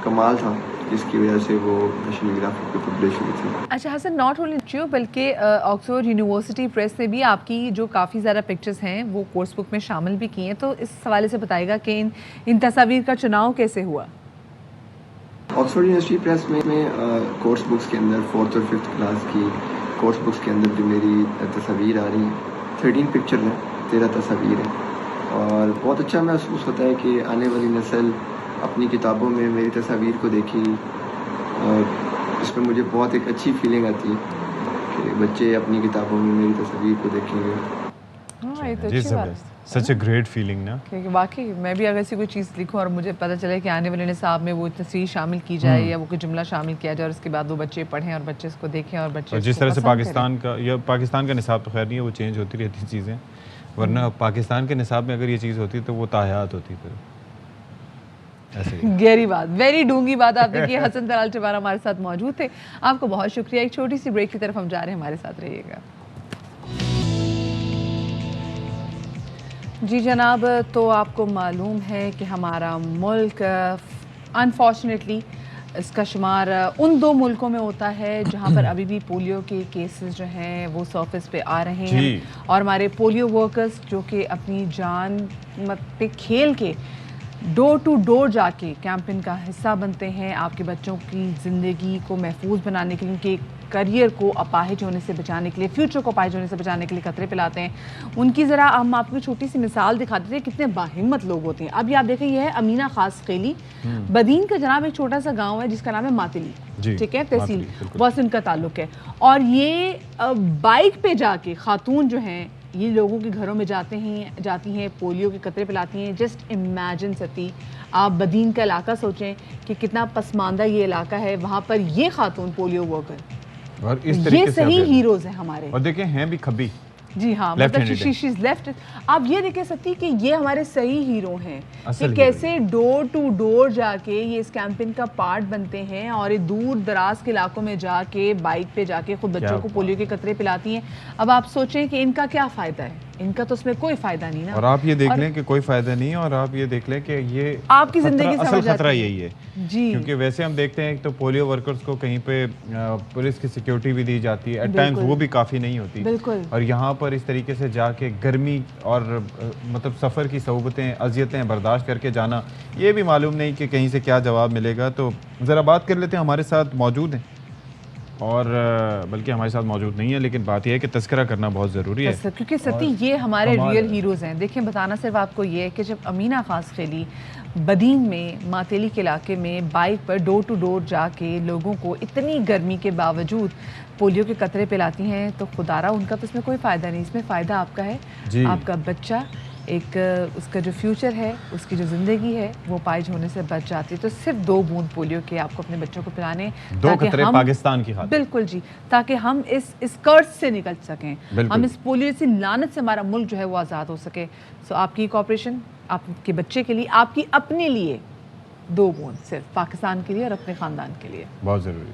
कमाल था, जिसकी वजह से वो नेशनल ज्योग्राफिक पे पब्लिश हुई थी। अच्छा हसन, नॉट ओनली जियो बल्कि ऑक्सफोर्ड यूनिवर्सिटी प्रेस ने भी आपकी जो काफ़ी ज़्यादा पिक्चर्स हैं वो कोर्स बुक में शामिल भी की हैं, तो इस हवाले से बताइएगा कि इन तस्वीर का चुनाव कैसे हुआ? ऑक्सफोर्ड यूनिवर्सिटी प्रेस में कोर्स बुक्स के अंदर 4th और 5th क्लास की कोर्स बुक्स के अंदर जो मेरी तस्वीर आ रही हैं, 13 पिक्चर हैं, 13 तस्वीर हैं, और बहुत अच्छा महसूस होता है कि आने वाली नस्ल अपनी किताबों में मेरी तस्वीर को देखेगी। और इसमें मुझे बहुत एक अच्छी फीलिंग आती है कि बच्चे अपनी किताबों में मेरी तस्वीर को देखेंगे। हाँ, ये तो अच्छी बात है। सच अ ग्रेट फीलिंग ना, क्योंकि वाकई मैं भी अगर ऐसी कोई चीज़ लिखूं और मुझे पता चले कि आने वाले निसाब में वो तस्वीर शामिल की जाए या वो कोई जुमला शामिल किया जाए और उसके बाद वो बच्चे पढ़ें और बच्चे इसको देखें और बच्चे और जिस तरह से पाकिस्तान का निसाब तो खैर नहीं है, वो चेंज होती रहती चीज़ें, वरना पाकिस्तान के निसाब में अगर ये चीज़ होती तो वो तायात होती। फिर ऐसे गहरी बात, वेरी डूंगी बात आप देखिए। हसन तलाल टिवाना हमारे साथ मौजूद थे, आपको बहुत शुक्रिया। एक छोटी सी ब्रेक की तरफ हम जा रहे हैं, हमारे साथ रहिएगा। जी जनाब, तो आपको मालूम है कि हमारा मुल्क अनफॉर्चुनेटली इसका शुमार उन 2 मुल्कों में होता है जहां पर अभी भी पोलियो के केसेस जो हैं वो सरफेस पे आ रहे हैं, और हमारे पोलियो वर्कर्स जो कि अपनी जान पे खेल के डोर टू डोर जाके कैंपेन का हिस्सा बनते हैं, आपके बच्चों की ज़िंदगी को महफूज बनाने के लिए, उनके करियर को अपाहिज होने से बचाने के लिए, फ्यूचर को अपाहिज होने से बचाने के लिए खतरे पे लाते हैं। उनकी ज़रा हम आपको छोटी सी मिसाल दिखाते थे, कितने बाहिम्मत लोग होते हैं। अब ये आप देखें, यह है अमीना खास खेली, बदीन का जनाब एक छोटा सा गाँव है जिसका नाम है मातिली, ठीक है, तहसील, वहाँ से उनका ताल्लुक है। और ये बाइक पे जाके खातून जो हैं ये लोगों के घरों में जाती हैं, पोलियो के कतरे पिलाती हैं। जस्ट इमेजिन सती, आप बदीन का इलाका सोचें कि कितना पसमानदा ये इलाका है, वहाँ पर ये खातून पोलियो वर्कर, और इस तरीके ये से सही हीरोज हैं हमारे। और देखें हैं भी खब्बी। जी हाँ, Left मतलब handed शी इज लेफ्ट। आप ये देख सकती कि ये हमारे सही हीरो हैं असल कि कैसे डोर टू डोर जाके ये इस कैंपेन का पार्ट बनते हैं और ये दूर दराज के इलाकों में जाके बाइक पे जाके खुद बच्चों को पोलियो के कतरे पिलाती हैं। अब आप सोचें कि इनका क्या फ़ायदा है, इनका तो उसमें कोई फ़ायदा नहीं ना। और आप ये देख लें कि कोई फ़ायदा नहीं है, और आप ये देख लें कि ये आपकी ज़िंदगी से असल खतरा यही है जी। क्योंकि वैसे हम देखते हैं तो पोलियो वर्कर्स को कहीं पे पुलिस की सिक्योरिटी भी दी जाती है, एट टाइम्स वो भी काफ़ी नहीं होती, बिल्कुल। और यहाँ पर इस तरीके से जाके गर्मी और मतलब सफ़र की सहूबतें अजियतें बर्दाश्त करके जाना, ये भी मालूम नहीं कि कहीं से क्या जवाब मिलेगा। तो ज़रा बात कर लेते हैं, हमारे साथ मौजूद हैं, और बल्कि हमारे साथ मौजूद नहीं है, लेकिन बात यह है कि तस्करा करना बहुत ज़रूरी है क्योंकि सती ये हमारे रियल हीरोज़ हैं। देखिए, बताना सिर्फ आपको ये है कि जब अमीना खास खेली बदीन में मातेली के इलाके में बाइक पर डोर टू डोर जाके लोगों को इतनी गर्मी के बावजूद पोलियो के कतरे पिलाती हैं, तो खुदारा उनका तो इसमें कोई फ़ायदा नहीं, इसमें फ़ायदा आपका है, आपका बच्चा एक उसका जो फ्यूचर है, उसकी जो ज़िंदगी है वो पाइज होने से बच जाती है। तो सिर्फ 2 बूंद पोलियो के आपको अपने बच्चों को पिलाने, 2 खतरे पाकिस्तान की खातिर। बिल्कुल जी, ताकि हम इस कर्ज से निकल सकें, हम इस पोलियो से लानत से हमारा मुल्क जो है वो आज़ाद हो सके। सो आपकी कॉपरेशन आपके बच्चे के लिए, आपकी अपने लिए 2 बूंद सिर्फ पाकिस्तान के लिए और अपने ख़ानदान के लिए बहुत ज़रूरी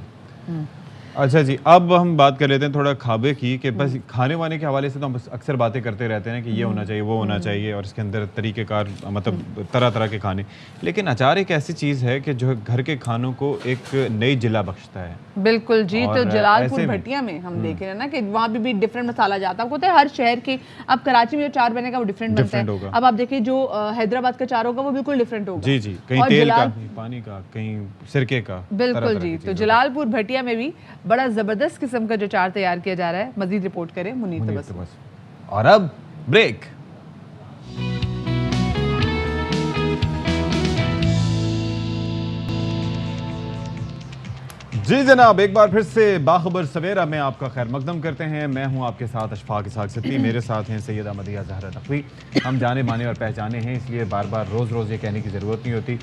है। अच्छा जी, अब हम बात कर लेते हैं थोड़ा खाबे की, कि बस खाने वाने के हवाले से तो हम अक्सर बातें करते रहते हैं कि ये होना चाहिए, वो होना चाहिए, और इसके अंदर तरीक़ेकार मतलब तरह तरह के खाने, लेकिन अचार एक ऐसी चीज़ है कि जो घर के खानों को एक नई जिला बख्शता है। बिल्कुल जी। तो जलालपुर भटिया में हम देख रहे हैं ना कि वहाँ भी डिफरेंट मसाला जाता है। आपको पता है हर शहर के, अब कराची में जो चार बनेगा वो डिफरेंट बनता है। अब आप देखिए जो हैदराबाद का चार होगा वो बिल्कुल डिफरेंट होगा। जी जी, कहीं तेल का, कहीं पानी का, कहीं सिरके का। बिल्कुल जी। तो जलालपुर भटिया में भी बड़ा जबरदस्त किस्म का जो चार तैयार किया जा रहा है। मजीद रिपोर्ट करें मुनीर तबस्सुम। और अब ब्रेक। जी जनाब, एक बार फिर से बाखबर सवेरा में आपका खैर मकदम करते हैं। मैं हूं आपके साथ अशफाक इसहाक सिद्दीकी, मेरे साथ हैं सैयदा मदिहा ज़हरा नकवी। हम जाने माने और पहचाने हैं, इसलिए बार बार रोज़ रोज़ ये कहने की ज़रूरत नहीं होती।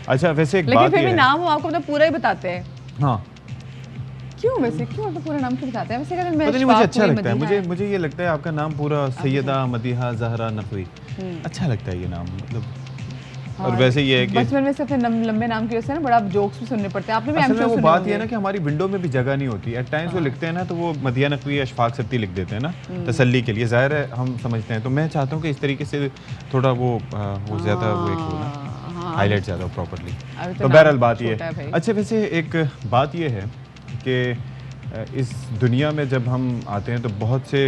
अच्छा, वैसे एक बात फिर भी नाम हो आपको तो पूरा ही बताते हैं। हाँ, क्यों वैसे क्यों तो पूरा नाम क्यों बताते हैं? वैसे अगर मैं मुझे अच्छा लगता है, मुझे ये लगता है आपका नाम पूरा सैयदा मदिहा ज़हरा नकवी अच्छा लगता है ये नाम, मतलब। हाँ, और वैसे ये है कि बचपन में से अपने लंबे नाम की वजह से ना बड़ा जोक्स भी सुनने पड़ते हैं। आपने भी असल में वो बात ये है ना कि हमारी विंडो में भी जगह नहीं होती। एट टाइम्स वो लिखते हैं ना तो वो मदिहा नकवी अशफाक सिद्दीकी लिख देते हैं ना तसल्ली के लिए, ज़ाहिर है हम समझते हैं। तो मैं चाहता हूँ कि इस तरीके से थोड़ा वो ज़्यादा वो एक हो ना हाईलाइट ज़्यादा प्रॉपर्ली। तो बहरहाल बात ये है। अच्छा, वैसे एक बात ये है कि इस दुनिया में जब हम आते हैं तो बहुत से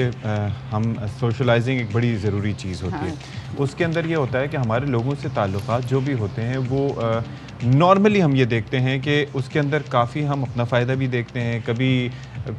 हम सोशलाइजिंग एक बड़ी ज़रूरी चीज़ होती है। उसके अंदर ये होता है कि हमारे लोगों से ताल्लुकात जो भी होते हैं वो नॉर्मली हम ये देखते हैं कि उसके अंदर काफ़ी हम अपना फ़ायदा भी देखते हैं। कभी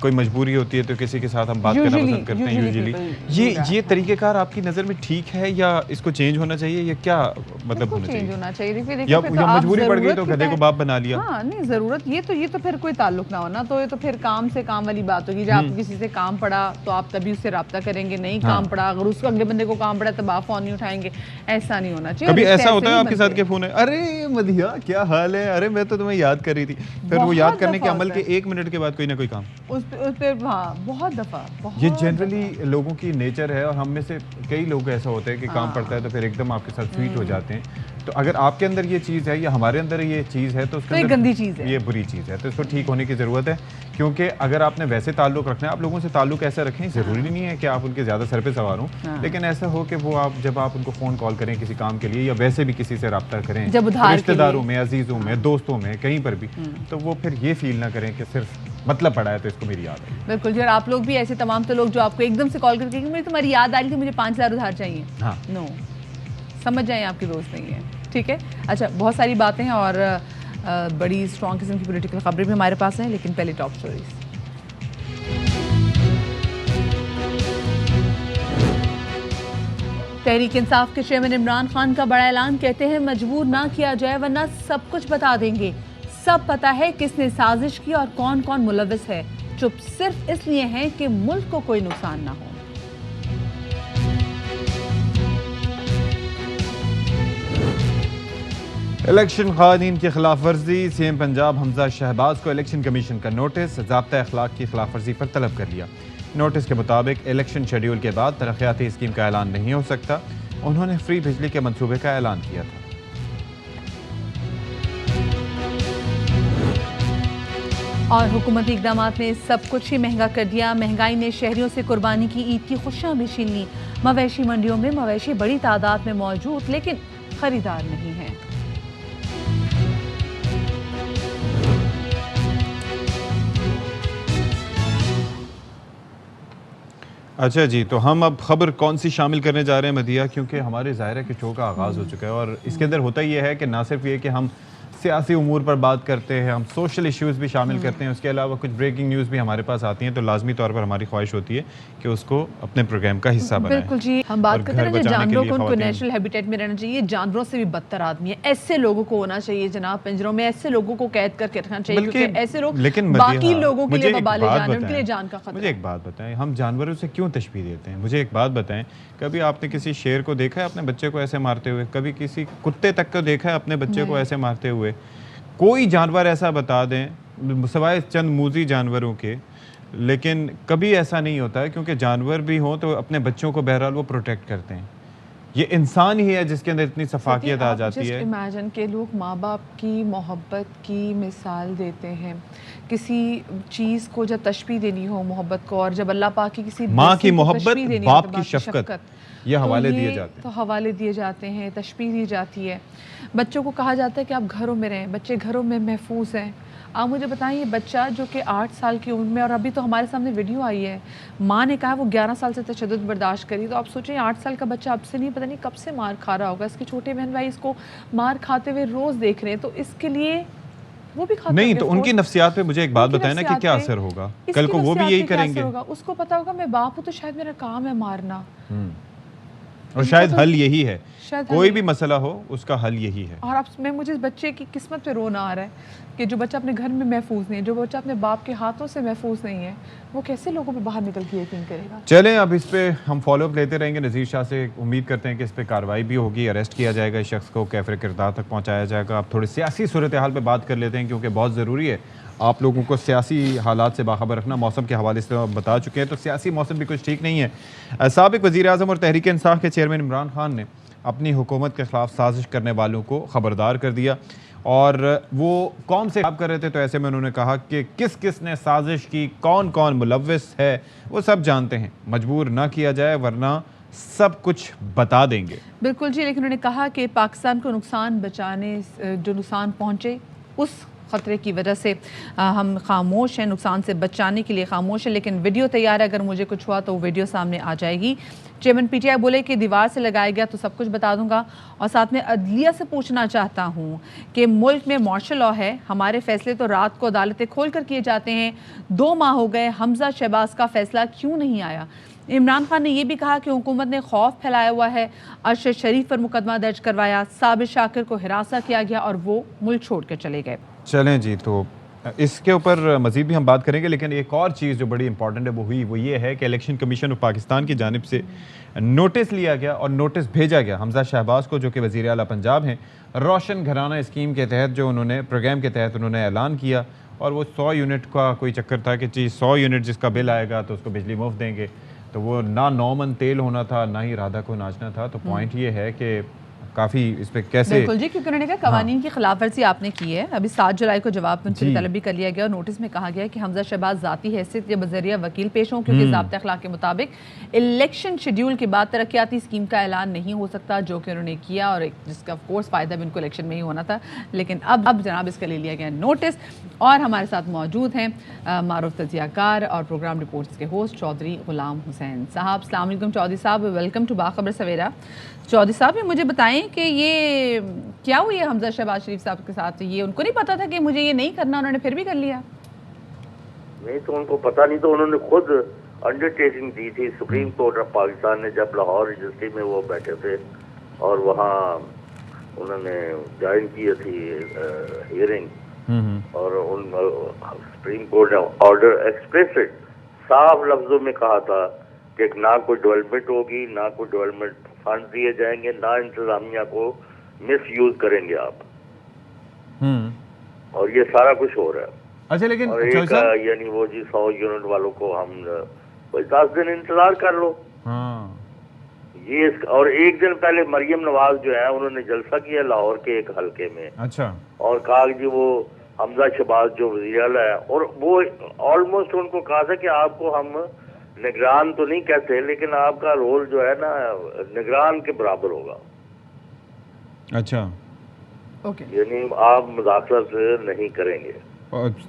कोई मजबूरी होती है तो किसी के साथ हम बात करना पसंद करते हैं यूजुअली। ये तरीक़ेकार आपकी नज़र में ठीक है या इसको चेंज होना चाहिए, या क्या मतलब होना चाहिए? या मजबूरी पड़ गई तो गधे को बाप बना लिया? हाँ, नहीं ज़रूरत ये तो फिर कोई ताल्लुक ना होना, तो ये तो फिर काम से काम वाली बात होगी। जब आपको किसी से काम पड़ा तो आप तभी उससे रब्ता करेंगे, नहीं काम पड़ा, अगर उसको अगले बंदे को काम पड़ा तब आप फ़ोन नहीं उठाएंगे, ऐसा नहीं होना चाहिए। कभी ऐसा होता है आपके साथ के फ़ोन है, अरे मदिहा क्या हाल है, अरे मैं तो तुम्हें याद कर रही थी, फिर वो याद करने के अमल के 1 मिनट के बाद कोई ना कोई काम उस पे बहुत दफ़ा ये जनरली लोगों की नेचर है। और हम में से कई लोग ऐसा होता है कि काम पड़ता है तो फिर एकदम आपके साथ स्वीट हो जाते हैं। तो अगर आपके अंदर ये चीज़ है या हमारे अंदर ये चीज़ है तो उसके अंदर गंदी चीज़ है, ये बुरी चीज़ है, तो इसको ठीक होने की ज़रूरत है। क्योंकि अगर आपने वैसे ताल्लुक़ रखना है, आप लोगों से ताल्लुक़ ऐसा रखें, ज़रूरी नहीं है कि आप उनके ज़्यादा सर पे सवार हों, लेकिन ऐसा हो कि वो आप जब आप उनको फ़ोन कॉल करें किसी काम के लिए या वैसे भी किसी से रब्ता करें, रिश्तेदारों में, अजीज़ों में, दोस्तों में, कहीं पर भी, तो वो फिर ये फील ना करें कि सिर्फ मतलब पड़ा है तो इसको मेरी याद आई। बिल्कुल जी। और आप लोग भी ऐसे तमाम तो लोग जो आपको एकदम से कॉल करके मुझे तुम्हारी याद आ रही थी, मुझे 5000 उधार चाहिए, हाँ नो, समझ जाएं आपकी दोस्त नहीं है, ठीक है। अच्छा, बहुत सारी बातें हैं और बड़ी स्ट्रॉन्ग किस्म की पॉलिटिकल खबरें भी हमारे पास हैं, लेकिन पहले टॉप स्टोरीज। तहरीक इंसाफ के चेयरमैन इमरान खान का बड़ा ऐलान, कहते हैं मजबूर ना किया जाए वरना सब कुछ बता देंगे, सब पता है किसने साजिश की और कौन कौन मुलव्विस है, चुप सिर्फ इसलिए हैं कि मुल्क को कोई नुकसान ना हो। इलेक्शन क़वानीन की खिलाफ वर्जी, सीएम पंजाब हमजा शहबाज को इलेक्शन कमीशन का नोटिस, ज़ाब्ता अखलाक की खिलाफ वर्जी पर तलब कर लिया। नोटिस के मुताबिक इलेक्शन शेड्यूल के बाद तरक्याती स्कीम का ऐलान नहीं हो सकता। उन्होंने फ्री बिजली के मंसूबे का ऐलान किया था। और हुकूमती इक़दाम ने सब कुछ ही महंगा कर दिया। महंगाई ने शहरियों से कुर्बानी की ईद की खुशियां भी छीन ली। मवेशी मंडियों में मवेशी बड़ी तादाद में मौजूद, लेकिन खरीदार नहीं है। अच्छा जी, तो हम अब खबर कौन सी शामिल करने जा रहे हैं मदिया, क्योंकि हमारे ज़ाहिरा के शो का आगाज़ हो चुका है और इसके अंदर होता यह है कि ना सिर्फ ये कि हम सियासी उमूर पर बात करते हैं, हम सोशल इश्यूज़ भी शामिल करते हैं, उसके अलावा कुछ ब्रेकिंग न्यूज़ भी हमारे पास आती हैं, तो लाजमी तौर पर हमारी ख्वाहिश होती है कि उसको अपने प्रोग्राम का हिस्सा बनाएं। बिल्कुल जी, हम बात करते हैं जानवरों को उनको नेचुरल हैबिटेट में रहना चाहिए। जानवरों से भी बदतर आदमी है, ऐसे लोगों को होना चाहिए जनाब पिंजरों में, ऐसे लोगों को कैद करके रखना चाहिए, क्योंकि ऐसे लोग बाकी लोगों के लिए बबाले जान, उनके लिए जान का खतरा। मुझे एक बात बताएं, हम जानवरों से क्यों तशबीह देते हैं? मुझे एक बात बताएं, कभी आपने किसी शेर को देखा है अपने बच्चे को ऐसे मारते हुए? कभी किसी कुत्ते तक को देखा है अपने बच्चे को ऐसे मारते हुए? कोई जानवर ऐसा बता दें सिवाय चंद मूजी जानवरों के, लेकिन कभी ऐसा नहीं होता है, क्योंकि जानवर भी हों तो अपने बच्चों को बहरहाल वो प्रोटेक्ट करते हैं। ये इंसान ही है जिसके अंदर इतनी सफाकियत आ जाती है। इमेजिन के लोग माँ बाप की मोहब्बत की मिसाल देते हैं, किसी चीज़ को जब तशबीह देनी हो मोहब्बत को, और जब अल्लाह पाक की किसी माँ की मोहब्बत, बाप की शफकत, ये हवाले दिए जाते हैं। तो हवाले दिए जाते हैं, तशबीह दी जाती है। बच्चों को कहा जाता है कि आप घरों में रहें, बच्चे घरों में महफूज हैं। आप मुझे बताएं, ये बच्चा जो कि 8 साल की उम्र में, और अभी तो हमारे सामने वीडियो आई है, माँ ने कहा वो 11 साल से तशद्दुद बर्दाश्त करी, तो आप सोचें 8 साल का बच्चा अब से नहीं, पता नहीं कब से मार खा रहा होगा। इसके छोटे बहन भाई इसको मार खाते हुए रोज़ देख रहे हैं, तो इसके लिए वो भी खाते नहीं, तो उनकी नफ्सियात पे मुझे एक बात बताएं ना कि क्या असर होगा कल को, वो भी यही करेंगे। उसको पता होगा मैं बाप हूँ तो शायद मेरा काम है मारना, और शायद हल यही है, कोई भी मसला हो उसका हल यही है। और अब मुझे इस बच्चे की किस्मत पे रोना आ रहा है कि जो बच्चा अपने घर में महफूज नहीं है, जो बच्चा अपने बाप के हाथों से महफूज नहीं है, वो कैसे लोगों पे बाहर निकल के यकीन करेगा। चलें, अब इस पे हम फॉलोअप लेते रहेंगे नज़ीर शाह से। उम्मीद करते हैं कि इस पे कार्रवाई भी होगी, अरेस्ट किया जाएगा, इस शख्स को कैफरे किरदार तक पहुँचाया जाएगा। अब थोड़ी सियासी सूरत हाल पर बात कर लेते हैं, क्योंकि बहुत ज़रूरी है आप लोगों को सियासी हालात से बाखबर रखना। मौसम के हवाले से बता चुके हैं, तो सियासी मौसम भी कुछ ठीक नहीं है। साबिक वज़ीर आज़म और तहरीक इंसाफ के चेयरमैन इमरान खान ने अपनी हुकूमत के ख़िलाफ़ साजिश करने वालों को ख़बरदार कर दिया, और वो कौन से बात कर रहे थे, तो ऐसे में उन्होंने कहा कि किस किस ने साजिश की, कौन कौन मुलव्विस है, वो सब जानते हैं, मजबूर ना किया जाए वरना सब कुछ बता देंगे। बिल्कुल जी, लेकिन उन्होंने कहा कि पाकिस्तान को नुकसान बचाने, जो नुकसान पहुँचे उस ख़तरे की वजह से हम खामोश हैं, नुकसान से बचाने के लिए खामोश हैं, लेकिन वीडियो तैयार है, अगर मुझे कुछ हुआ तो वो वीडियो सामने आ जाएगी। चेयरमैन पीटीआई बोले कि दीवार से लगाया गया तो सब कुछ बता दूंगा, और साथ में अदलिया से पूछना चाहता हूँ कि मुल्क में मार्शल लॉ है, हमारे फैसले तो रात को अदालतें खोल कर किए जाते हैं, 2 माह हो गए, हमजा शहबाज का फैसला क्यों नहीं आया। इमरान खान ने यह भी कहा कि हुकूमत ने खौफ फैलाया हुआ है, अरशद शरीफ पर मुकदमा दर्ज करवाया, साबिर शाकिर को हिरासत किया गया और वो मुल्क छोड़ कर चले गए। चलें जी, तो इसके ऊपर मज़ीद भी हम बात करेंगे, लेकिन एक और चीज़ जो बड़ी इंपॉर्टेंट है वो ये है कि इलेक्शन कमीशन ऑफ पाकिस्तान की जानिब से नोटिस लिया गया और नोटिस भेजा गया हमजा शहबाज को, जो कि वज़ीर आला पंजाब हैं। रोशन घराना स्कीम के तहत जो उन्होंने प्रोग्राम के तहत उन्होंने ऐलान किया, और वो 100 यूनिट का कोई चक्कर था कि जी 100 यूनिट जिसका बिल आएगा तो उसको बिजली मुफ्त देंगे, तो वो ना 9 मन तेल होना था, ना ही राधा को नाचना था। तो पॉइंट ये है कि काफ़ी इस पर कैसे, बिल्कुल जी, क्योंकि उन्होंने कहा कवानीन की खिलाफ वर्जी आपने की है। अभी 7 जुलाई को जवाब में उनसे तलब भी कर लिया गया, और नोटिस में कहा गया कि हमजा शहबाज ज़ाती हैसियत या बजरिया वकील पेश हों, क्योंकि ज़ाब्ता अखलाक के मुताबिक इलेक्शन शेड्यूल के बाद तरक्याती स्कीम का ऐलान नहीं हो सकता, जो कि उन्होंने किया, और जिसका ऑफ कोर्स फ़ायदा भी उनको इलेक्शन में ही होना था। लेकिन अब जनाब इसका ले लिया गया नोटिस। और हमारे साथ मौजूद हैं मारूफ तजियाकार और प्रोग्राम रिपोर्ट्स के होस्ट चौधरी गुलाम हुसैन साहब। अस्सलाम वालेकुम चौधरी साहब, वेलकम टू बाखबर सवेरा। चौधरी साहब, ये मुझे बताएं कि ये क्या हुई है हमजा शहबाज शरीफ साहब के साथ? ये उनको नहीं पता था कि मुझे ये नहीं करना, उन्होंने फिर भी कर लिया? नहीं, तो उनको पता नहीं, तो उन्होंने खुद अंडरटेकिंग दी थी। सुप्रीम कोर्ट ऑफ पाकिस्तान ने जब लाहौर रजिस्ट्री में वो बैठे थे और वहाँ उन्होंने ज्वाइन की थी हियरिंग, और उन सुप्रीम कोर्ट ने ऑर्डर एक्सप्रेसिड साफ लफ्जों में कहा था कि ना कोई डेवलपमेंट होगी, ना कोई डेवलपमेंट फंड दिए जाएंगे, ना इंतजामिया को मिस यूज करेंगे आप। और ये सारा कुछ हो रहा है। अच्छा, लेकिन और एक यानी वो जी 100 यूनिट वालों को हम कोई 10 दिन इंतजार कर लो। हाँ, ये और एक दिन पहले मरियम नवाज जो है उन्होंने जलसा किया लाहौर के एक हलके में। अच्छा, और कहा जी वो हमजा शहबाज जो वज़ीर आला है, और वो ऑलमोस्ट उनको कहा था कि आपको हम निगरान तो नहीं कहते, लेकिन आपका रोल जो है ना निगरान के बराबर होगा। अच्छा, ओके, यानी आप मुदाखलत नहीं करेंगे।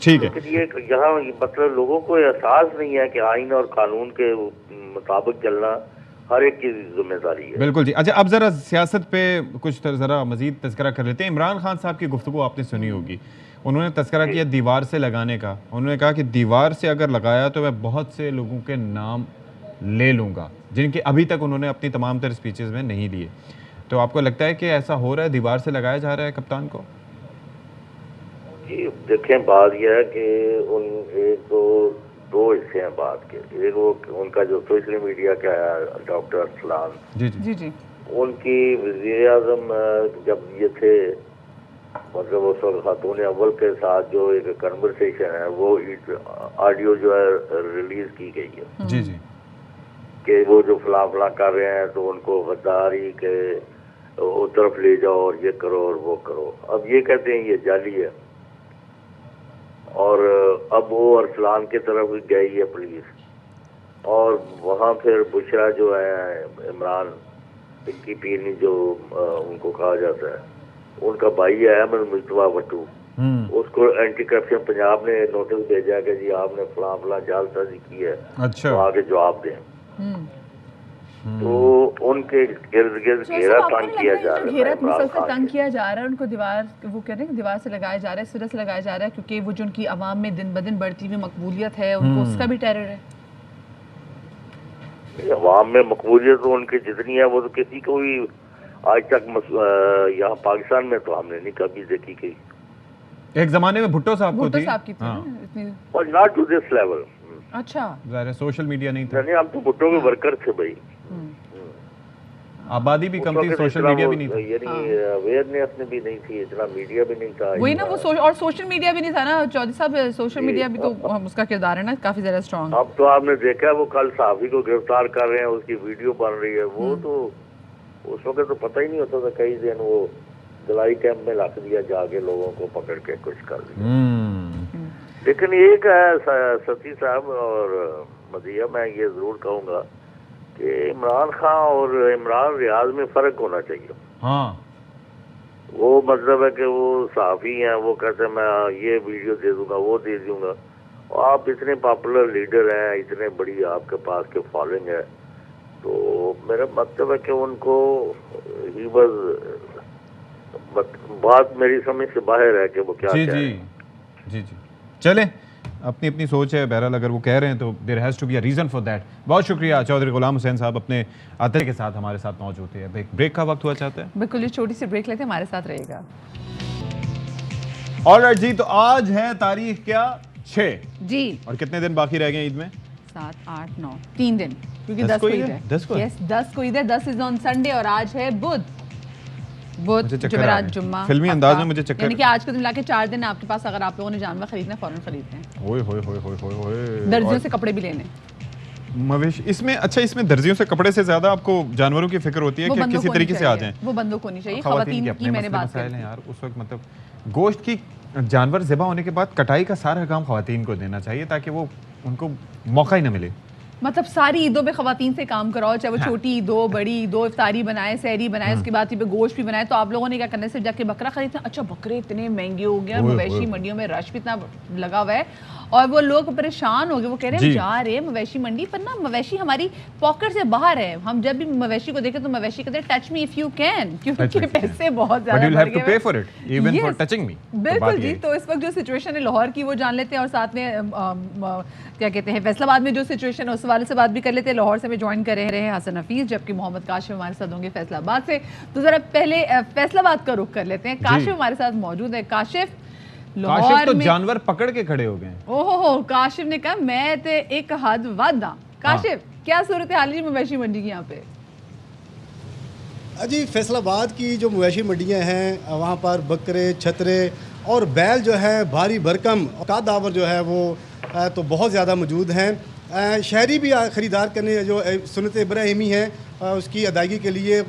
ठीक है। लेकिन ये यहाँ मतलब लोगों को एहसास नहीं है कि आइन और कानून के मुताबिक चलना हर एक की जिम्मेदारी है। बिल्कुल जी। अच्छा, अब जरा सियासत पे कुछ जरा मजीद तज़किरा कर लेते हैं। इमरान खान साहब की गुफ्तगू आपने सुनी होगी, उन्होंने तज़किरा किया दीवार से लगाने का। उन्होंने कहा कि दीवार से अगर लगाया तो मैं बहुत से लोगों के नाम ले लूँगा जिनके अभी तक उन्होंने अपनी तमाम तर स्पीचेस में नहीं लिए। तो आपको लगता है कि ऐसा हो रहा है, दीवार से लगाया जा रहा है कप्तान को? जी देखें, बात यह है कि उन एक तो दो हिस्से हैं बात के। एक वो उनका जो सोशल मीडिया का है डॉक्टर अरसलान जी जी जी, उनकी वज़ीर आज़म जब ये थे, मतलब उस वक्त खातून अव्वल के साथ जो एक कन्वर्सेशन है वो ऑडियो जो है रिलीज की गई है। जी जी, कि वो जो फला कर रहे हैं तो उनको गद्दारी के वो तरफ ले जाओ और ये करो और वो करो। अब ये कहते हैं ये जाली है, और अब वो अरसलान की तरफ गई है पुलिस, और वहाँ फिर बुशरा जो है इमरान इनकी पीरनी जो उनको कहा जाता है, उनका भाई है अहमद मुस्तफा भट्टू, उसको एंटी करप्शन पंजाब ने नोटिस भेजा कि जी आपने फला जालसाजी की है, अच्छा, तो आगे जवाब दें। तो उनके गिर्द गिर्द घेरा तंग किया जा रहा है, घेरा मुसलसल तंग किया जा रहा है उनको। दीवार, वो कह रहे हैं दीवार से लगाया जा रहा है, इस वजह से लगाया जा रहा है क्योंकि वो जो उनकी आवाम में दिन ब दिन बढ़ती हुई मकबूलियत है, उनको उसका भी टेरर है। आवाम में मकबूलियत तो उनकी जितनी है वो तो किसी को भी आज तक यहाँ पाकिस्तान में तो हमने नहीं कभी देखी गई। एक जमाने में भुट्टो साहब को थी, और नॉट टू दिस लेवल। अच्छा, ज़ाहिर है सोशल मीडिया नहीं था, नहीं, हम तो भुट्टो के वर्कर थे भाई। आबादी भी कम थी, सोशल मीडिया भी नहीं था, यानी अवेयरनेस भी नहीं थी, इतना मीडिया भी नहीं था। वही ना, वो और सोशल मीडिया भी नहीं था ना चौधरी साहब। सोशल मीडिया भी तो उसका किरदार है ना काफी ज्यादा स्ट्रॉन्ग। अब तो आपने देखा वो कल साहबी को गिरफ्तार कर रहे हैं, उसकी वीडियो बन रही है। वो तो उस वक्त तो पता ही नहीं होता था, कई दिन वो दलाई कैंप में रख दिया, जाके लोगों को पकड़ के कुछ कर दिया। लेकिन एक है सती साहब और मदिया, मैं ये जरूर कहूँगा कि इमरान खान और इमरान रियाज में फ़र्क होना चाहिए। हाँ, वो मतलब है कि वो साफ़ी हैं, वो कहते हैं मैं ये वीडियो दे दूंगा, वो दे दूंगा। और आप इतने पॉपुलर लीडर हैं, इतने बड़ी आपके पास के फॉलोइंग है, तो मेरा मतलब है कि उनको ही बात मेरी समझ से बाहर है कि वो क्या जी जी जी जी। चले, अपनी अपनी सोच है, बहरहाल अगर वो कह रहे हैं तो there has to be a reason for that. बहुत शुक्रिया चौधरी गुलाम हुसैन साहब अपने आते के साथ हमारे साथ मौजूद थे। ब्रेक का वक्त हुआ चाहता है, बिल्कुल, ये छोटी सी ब्रेक लेते हैं, हमारे साथ रहेगा। ऑलराइट जी, तो आज है तारीख क्या 6 जी, और कितने दिन बाकी रह गए ईद में? 7, 8, 9, 3 दिन, क्योंकि 10 को ईद है। 10 को? यस, 10 को ईद है। 10 इज ऑन संडे और आज है बुध, जुमेरात, जुम्मा, फिल्मी अंदाज में मुझे चक्कर, यानी कि आज को दिन मिला के 4 दिन आपके पास। अगर आप लोगों ने जानवर खरीदना फौरन खरीदते हैं। ओए होए होए होए होए, दर्जियों से कपड़े भी लेने, मवेशी इसमें। अच्छा, इसमें दर्जियों से कपड़े से ज्यादा आपको जानवरों की फिक्र होती है कि किसी तरीके से आ जाए। वो बंदूक होनी चाहिए। खवातीन की मैंने बात की है यार, उस वक्त मतलब गोश्त की जानवर ज़िबा होने के बाद कटाई का सारा काम खवातीन को देना चाहिए ताकि वो उनको मौका ही ना मिले। मतलब सारी ईदों पे खवातीन से काम कराओ, चाहे वो छोटी ईद हो, बड़ी ईद हो, इफ्तारी बनाए, सहरी बनाए, उसके बाद पे गोश्त भी बनाए। तो आप लोगों ने क्या करना है, सिर्फ जाके बकरा खरीदना। अच्छा, बकरे इतने महंगे हो गए, मवेशी मंडियों में रश भी इतना लगा हुआ है, और वो लोग परेशान हो गए। वो कह रहे हैं जा रहे मवेशी मंडी पर ना, मवेशी हमारी पॉकेट से बाहर है। हम जब भी मवेशी को देखें तो मवेशी कहते हैं touch me if you can, क्योंकि पैसे बहुत ज्यादा बढ़ गए। बिल्कुल जी। तो इस वक्त जो सिचुएशन है लाहौर की वो जान लेते हैं, और साथ में क्या कहते हैं फैसलाबाद में जो सिचुएशन है उस वाले से बात भी कर लेते हैं। लाहौर से हमें ज्वाइन कर रहे हैं हसन हफीज, जबकि मोहम्मद काशिफ हमारे साथ होंगे फैसलाबाद से। तो जरा पहले फैसलाबाद का रुख कर लेते हैं। काशिफ हमारे साथ मौजूद है। काशिफ, लाहौर तो जानवर पकड़ के खड़े हो गए। ओहो, काशिफ ने कहा मैं ते एक हद वादा। काशिफ, क्या सूरत हाल है मवेशी मंडी की यहाँ पे? जी, फैसलाबाद की जो मवेशी मंडियाँ हैं वहाँ पर बकरे, छतरे और बैल जो है भारी भरकम कादावर जो है वो तो बहुत ज़्यादा मौजूद हैं। शहरी भी ख़रीदार करने जो सुन्नत इब्राहिमी है उसकी अदायगी के लिए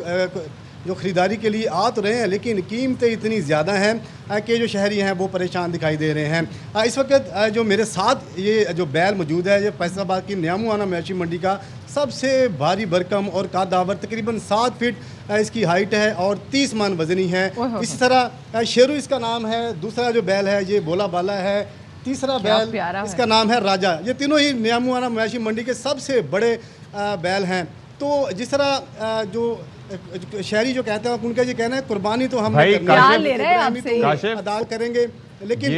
जो ख़रीदारी के लिए आ तो रहे हैं, लेकिन कीमतें इतनी ज़्यादा हैं कि जो शहरी हैं वो परेशान दिखाई दे रहे हैं। इस वक्त जो मेरे साथ ये जो बैल मौजूद है, ये फैसलाबाद की न्यामुआना मवेशी मंडी का सबसे भारी भरकम और कादावर, तकरीबन 7 फीट इसकी हाइट है और 30 मन वजनी है। इसी तरह शेरू इसका नाम है। दूसरा जो बैल है ये बोला बाला है। तीसरा बैल इसका नाम है राजा। ये तीनों ही न्यामुआना मवेशी मंडी के सबसे बड़े बैल हैं। तो जिस तरह जो शहरी जो कहते हैं उनका ये कहना है कुर्बानी तो हम अदा करेंगे, लेकिन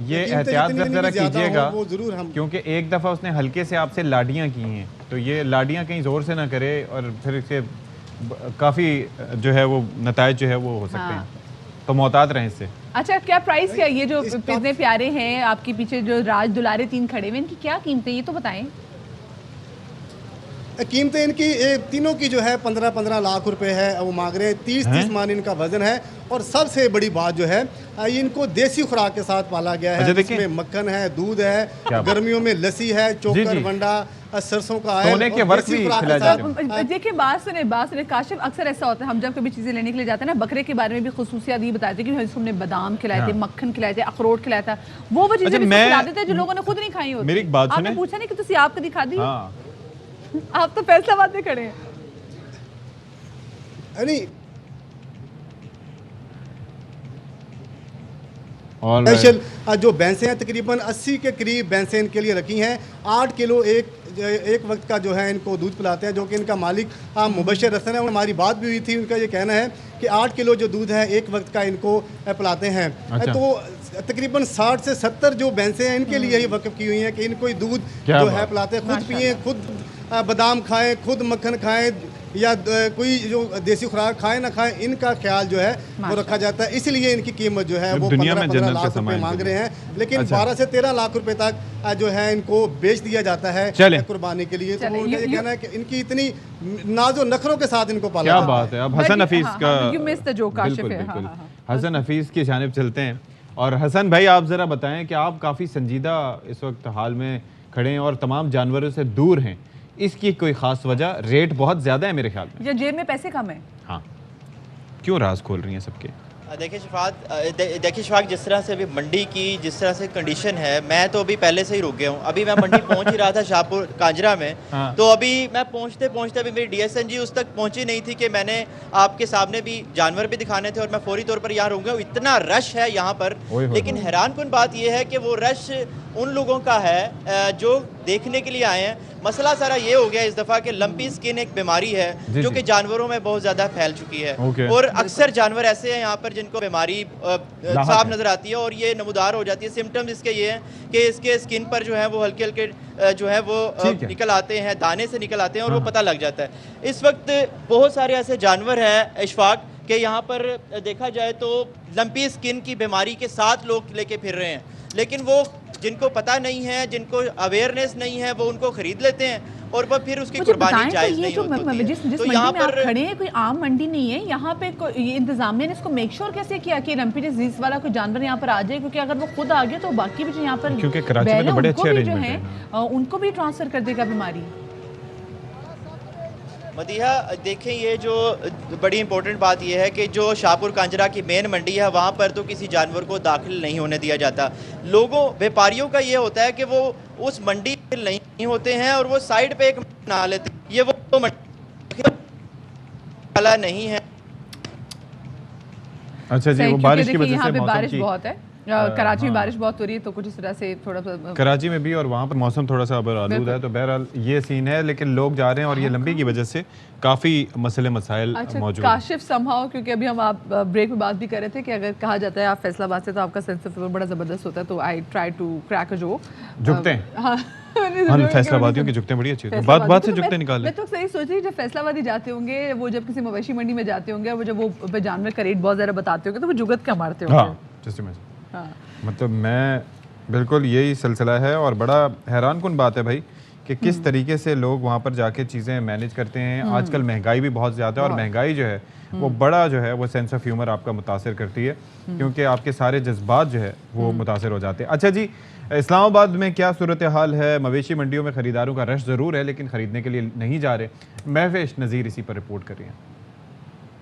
ये एहतियात जरा कीजिएगा वो जरूर हम, क्योंकि एक दफ़ा उसने हल्के से आपसे लाडियाँ की हैं, तो ये लाडियाँ कहीं ज़ोर से ना करे और फिर इसके काफ़ी जो है वो नताइज जो है वो हो सकते हैं, तो मोहतात रहें इससे। अच्छा, क्या प्राइस क्या ये जो इतने प्यारे हैं आपके पीछे जो राज दुलारे 3 खड़े हुए, इनकी क्या कीमतें ये तो बताएं। कीमतें इनकी तीनों की जो है 15-15 लाख रुपए है वो मांग रहे हैं। 30-30 मन इनका वजन है। और सबसे बड़ी बात जो है ये इनको देसी खुराक के साथ पाला गया है, जिसमें मक्खन है, दूध है, गर्मियों में लस्सी है, चोकर वंडा, सरसों का है, देखिए बात सुने काशिफ, अक्सर ऐसा होता है हम जब कभी चीजें लेने के लिए जाते हैं ना, बकरे के बारे में भी खुसूसियात ये बताते हैं कि हमने बादाम खिलाए थे, मक्खन खिलाए थे, अखरोट खिलाया था, वो चीजें खिला देते हैं जो लोगों ने खुद नहीं खाई होती। मेरी एक बात सुने, आपने पूछा नहीं कि तुसी आप कभी खादी? आप तो फैसलाबाद में खड़े हैं। स्पेशल जो भैंसें हैं तकरीबन 80 के करीब भैंसें इनके लिए रखी हैं। 8 किलो एक वक्त का जो है इनको दूध पिलाते हैं, जो कि इनका मालिक मुबशर हसन है। हमारी बात भी हुई थी, उनका ये कहना है कि 8 किलो जो दूध है एक वक्त का इनको पिलाते हैं। अच्छा। तो तकरीबन 60 से 70 जो भैंसें हैं इनके लिए ही वक़्फ़ की हुई हैं कि इनको दूध जो है पिलाते हैं, खुद पिए, खुद बादाम खाएं, खुद मक्खन खाएं या कोई जो देसी खुराक खाएं ना खाएं, इनका ख्याल जो है वो रखा जाता है। इसलिए इनकी कीमत जो है वो 15-15 लाख रुपए मांग रहे हैं, लेकिन 12 से 13 लाख रुपए तक जो है इनको बेच दिया जाता है कुर्बानी के लिए। तो उनका ये कहना है कि इनकी इतनी नाजो नखरों के साथ इनको पाला। क्या बात है। अब हसन हफीज का हसन हफीज की जानिब चलते हैं। और हसन भाई, आप जरा बताएं कि आप काफी संजीदा इस वक्त हाल में खड़े हैं और तमाम जानवरों से दूर हैं, इसकी कोई खास वजह? रेट बहुत ज्यादा है मेरे ख्याल में, या जेब में पैसे कम है? हाँ, क्यों राज खोल रही हैं सबके? देखिए शफाक, जिस तरह से अभी मंडी की जिस तरह से कंडीशन है, मैं तो अभी पहले से ही रुक गया हूँ। अभी मैं मंडी पहुँच ही रहा था शाहपुर कांजरा में। हाँ। तो अभी मैं पहुँचते पहुँचते अभी मेरी DSNG उस तक पहुँची नहीं थी कि मैंने आपके सामने भी जानवर भी दिखाने थे और मैं फौरी तौर पर यहाँ रुक गया। इतना रश है यहाँ पर, लेकिन हैरानकुन बात यह है कि वो रश उन लोगों का है जो देखने के लिए आए हैं। मसला सारा ये हो गया इस दफ़ा कि लंपी स्किन एक बीमारी है जो कि जानवरों में बहुत ज़्यादा फैल चुकी है। और अक्सर जानवर ऐसे हैं यहाँ पर जिनको बीमारी साफ नज़र आती है और ये नमूदार हो जाती है। सिम्टम्स इसके ये हैं कि इसके स्किन पर जो है वो हल्के हल्के जो है वो निकल आते हैं, दाने से निकल आते हैं और वो पता लग जाता है। इस वक्त बहुत सारे ऐसे जानवर हैं इशफाक कि यहाँ पर देखा जाए तो लंपी स्किन की बीमारी के साथ लोग लेके फिर रहे हैं, लेकिन वो जिनको पता नहीं है, जिनको अवेयरनेस नहीं है, वो उनको खरीद लेते हैं और वो फिर उसकी कुर्बानी जायज़ नहीं होती। जिस मंडी में आप खड़े हैं कोई आम मंडी नहीं है, यहाँ पे इंतजामिया ने इसको मेक श्योर कैसे किया कि लंपी डिजीज वाला कोई जानवर यहाँ पर आ जाए? क्योंकि अगर वो खुद आ गया तो बाकी भी जो यहाँ पर क्योंकि कराची में तो बड़े अच्छे अरेंजमेंट हैं, उनको भी ट्रांसफर कर देगा बीमारी। मदीहा, देखें ये जो बड़ी इंपॉर्टेंट बात यह है कि जो शाहपुर कांजरा की मेन मंडी है वहाँ पर तो किसी जानवर को दाखिल नहीं होने दिया जाता। लोगों व्यापारियों का ये होता है कि वो उस मंडी में नहीं होते हैं और वो साइड पे एक बना लेते हैं। ये वो मंडी वाला नहीं है। अच्छा जी, वो बारिश की वजह से बारिश बहुत है, कराची में बारिश बहुत हो रही है, तो कुछ इस तरह से थोड़ा सा कराची में भी और वहाँ पर मौसम थोड़ा सा आलूद है, तो बहरहाल ये सीन है। लेकिन लोग जा रहे हैं और ये लंबी की वजह से काफ़ी मसले मसाइल मौजूद हैं। काशिफ समहाउ, क्योंकि अभी हम आप ब्रेक में बात भी कर रहे थे कि अगर कहा जाता है आप फैसलाबाद से तो आपका सेंस ऑफ ह्यूमर बड़ा ज़बरदस्त होता है, तो I try to crack a joke. झुकते हैं फैसलाबादियों की झुकते बड़ी अच्छी होती है, बात से झुकते निकाले। मैं तो सही सोच रही, जब फैसलाबादी जाते होंगे वो, जब किसी मवेशी मंडी में जाते होंगे, वो जब वो जानवर का रेट बहुत ज़्यादा बताते होंगे तो वो जुगत क्या मारते होंगे। मतलब मैं बिल्कुल यही सिलसिला है और बड़ा हैरान कुन बात है भाई कि किस तरीके से लोग वहाँ पर जाके चीज़ें मैनेज करते हैं। आजकल महंगाई भी बहुत ज़्यादा है और महंगाई जो है वो बड़ा जो है वो सेंस ऑफ ह्यूमर आपका मुतासर करती है, क्योंकि आपके सारे जज्बात जो है वो मुतासर हो जाते हैं। अच्छा जी, इस्लामाबाद में क्या सूरत हाल है? मवेशी मंडियों में ख़रीदारों का रश ज़रूर है लेकिन ख़रीदने के लिए नहीं जा रहे। महवेश नज़ीर इसी पर रिपोर्ट कर रही हैं।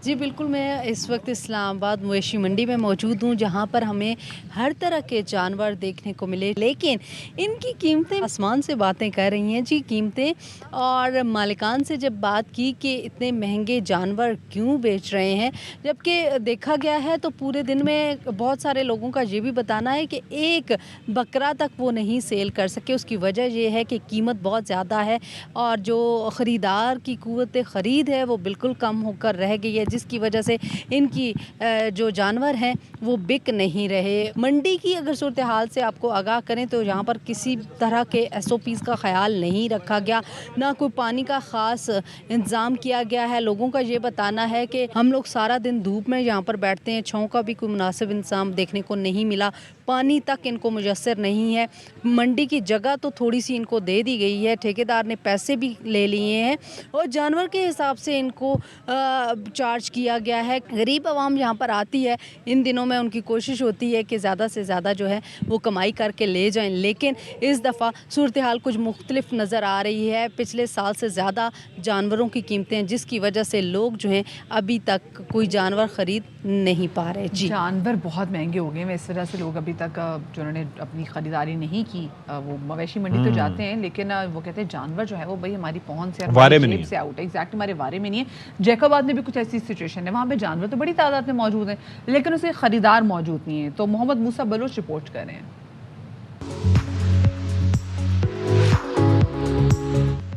जी बिल्कुल, मैं इस वक्त इस्लामाबाद मवेशी मंडी में मौजूद हूँ, जहाँ पर हमें हर तरह के जानवर देखने को मिले, लेकिन इनकी कीमतें आसमान से बातें कर रही हैं जी। कीमतें, और मालिकान से जब बात की कि इतने महंगे जानवर क्यों बेच रहे हैं, जबकि देखा गया है तो पूरे दिन में बहुत सारे लोगों का ये भी बताना है कि एक बकरा तक वो नहीं सेल कर सके। उसकी वजह ये है कि कीमत बहुत ज़्यादा है और जो ख़रीदार की क़ुव्वत ख़रीद है वो बिल्कुल कम होकर रह गई है, जिसकी वजह से इनकी जो जानवर हैं वो बिक नहीं रहे। मंडी की अगर सूरत हाल से आपको आगाह करें तो यहाँ पर किसी तरह के SOPs का ख्याल नहीं रखा गया, ना कोई पानी का ख़ास इंतज़ाम किया गया है। लोगों का ये बताना है कि हम लोग सारा दिन धूप में यहाँ पर बैठते हैं, छाँव का भी कोई मुनासिब इंतज़ाम देखने को नहीं मिला, पानी तक इनको मुयस्सर नहीं है। मंडी की जगह तो थोड़ी सी इनको दे दी गई है, ठेकेदार ने पैसे भी ले लिए हैं और जानवर के हिसाब से इनको चार्ज किया गया है। गरीब आवाम यहाँ पर आती है, इन दिनों में उनकी कोशिश होती है कि ज़्यादा से ज़्यादा जो है वो कमाई करके ले जाएं, लेकिन इस दफ़ा सूरत हाल कुछ मुख्तलिफ नज़र आ रही है। पिछले साल से ज़्यादा जानवरों की कीमतें हैं, जिसकी वजह से लोग जो हैं अभी तक कोई जानवर ख़रीद नहीं पा रहे। जी, जानवर बहुत महंगे हो गए हैं, इस वजह से लोग अभी तक जो उन्होंने अपनी ख़रीदारी नहीं की, वो मवेशी मंडी तो जाते हैं लेकिन वो कहते हैं जानवर जो है वो भाई हमारी पहुंच से, वारे में नहीं से आउट है। एग्जैक्ट हमारे वारे में नहीं है। जैकोबाद में भी कुछ ऐसी सिचुएशन है, वहाँ पे जानवर तो बड़ी तादाद में मौजूद हैं लेकिन उसे ख़रीदार मौजूद नहीं है। तो मोहम्मद मूसा बलोच रिपोर्ट कर रहे हैं।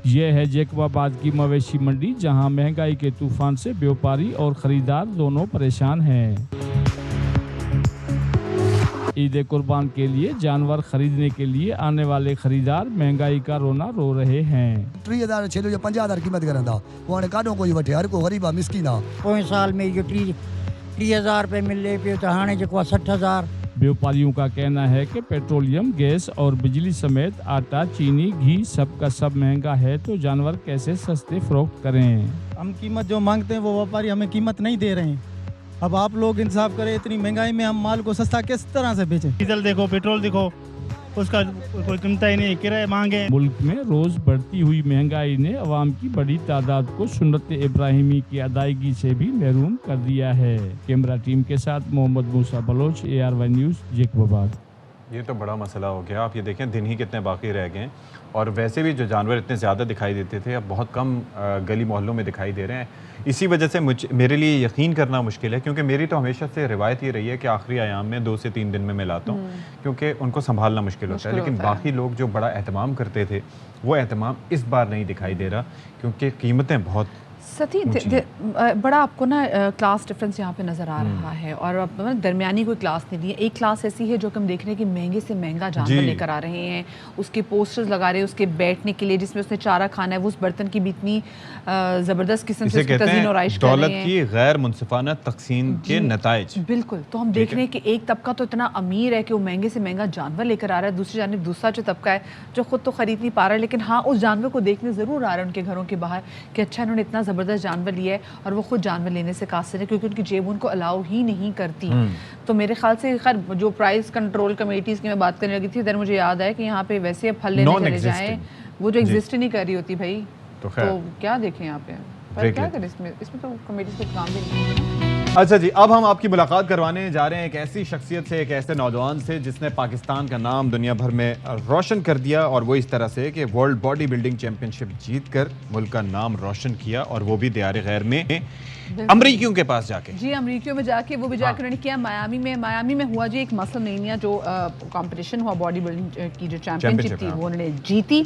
यह है जैकोबाबाद की मवेशी मंडी, जहां महंगाई के तूफान से व्यापारी और खरीदार दोनों परेशान हैं। ईद कुर्बान के लिए जानवर खरीदने के लिए आने वाले खरीदार महंगाई का रोना रो रहे हैं। 30,000 छे 50,000 कीमत करंदा वो काडो कोई वठे, हर को गरीबा मिसकीना। पोएं साल में जो 30,000 रुपए मिले पियो तो हाणे जो 60,000। व्यापारियों का कहना है कि पेट्रोलियम, गैस और बिजली समेत आटा, चीनी, घी सब का सब महंगा है, तो जानवर कैसे सस्ते फरोख्त करें। हम कीमत जो मांगते हैं वो व्यापारी हमें कीमत नहीं दे रहे हैं। अब आप लोग इंसाफ करें, इतनी महंगाई में हम माल को सस्ता किस तरह से बेचें। डीजल देखो, पेट्रोल देखो, उसका कोई कीमत ही नहीं, किराए मांगे। मुल्क में रोज बढ़ती हुई महंगाई ने अवाम की बड़ी तादाद को सुन्नत इब्राहिमी की अदायगी से भी महरूम कर दिया है। कैमरा टीम के साथ मोहम्मद मूसा बलोच, ARY न्यूज़, जैकोबाबाद। ये तो बड़ा मसला हो गया। आप ये देखें, दिन ही कितने बाकी रह गए हैं और वैसे भी जो जानवर इतने ज़्यादा दिखाई देते थे अब बहुत कम गली मोहल्लों में दिखाई दे रहे हैं। इसी वजह से मेरे लिए यकीन करना मुश्किल है, क्योंकि मेरी तो हमेशा से रिवायत ये रही है कि आखिरी आयाम में 2 से 3 दिन में मैं लाता हूँ, क्योंकि उनको संभालना मुश्किल होता है। लेकिन बाकी लोग जो बड़ा एहतमाम करते थे वो एहतमाम इस बार नहीं दिखाई दे रहा, क्योंकि कीमतें बहुत सती बड़ा आपको ना क्लास डिफरेंस यहाँ पे नज़र आ रहा है और मतलब दरमियानी कोई क्लास नहीं है। एक क्लास ऐसी है जो कि हम देख रहे हैं कि महंगे से महंगा जानवर लेकर आ रहे हैं, उसके पोस्टर्स लगा रहे हैं उसके बैठने के लिए, जिसमें उसने चारा खाना है, वो उस बर्तन की भी इतनी ज़बरदस्त किस्म से उसकी तज़ीन और आइश कर रहे हैं। दौलत की गैर मुनसिफाना तकसीम के नताइज। बिल्कुल। तो हम देख रहे हैं कि एक तबका तो इतना अमीर है कि वो महंगे से महंगा जानवर लेकर आ रहा है, दूसरी जानिब दूसरा जो तबका है जो खुद तो खरीद नहीं पा रहा है, लेकिन हाँ उस जानवर को देखने ज़रूर आ रहा है उनके घरों के बाहर कि अच्छा इन्होंने इतना ज़बरदस्त जानवर लिया है और वो खुद जानवर लेने से कासिर है, क्योंकि उनकी जेब उनको अलाउ ही नहीं करती। तो मेरे ख्याल से खैर जो प्राइस कंट्रोल कमेटीज़ की मैं बात करने लगी थी, इधर मुझे याद है कि यहाँ पे वैसे फल लेने चले जाएँ, वो जो एग्जिस्ट नहीं कर रही होती भाई, तो क्या देखें यहाँ पे, क्या करें इसमें तो कमेटीज़ को काम भी नहीं। अच्छा जी, अब हम आपकी मुलाकात करवाने जा रहे हैं एक ऐसी शख्सियत से, एक ऐसे नौजवान से जिसने पाकिस्तान का नाम दुनिया भर में रोशन कर दिया, और वो इस तरह से कि वर्ल्ड बॉडी बिल्डिंग चैंपियनशिप जीतकर मुल्क का नाम रोशन किया, और वो भी दियार गैर में अमरीकियों के पास जाके। जी, अमरीकियों में जाके वो भी जाकर उन्होंने किया। मायामी में हुआ जी एक मसलमेनिया जो कंपटीशन हुआ बॉडी बिल्डिंग की जो चैंपियनशिप थी वो उन्होंने जीती,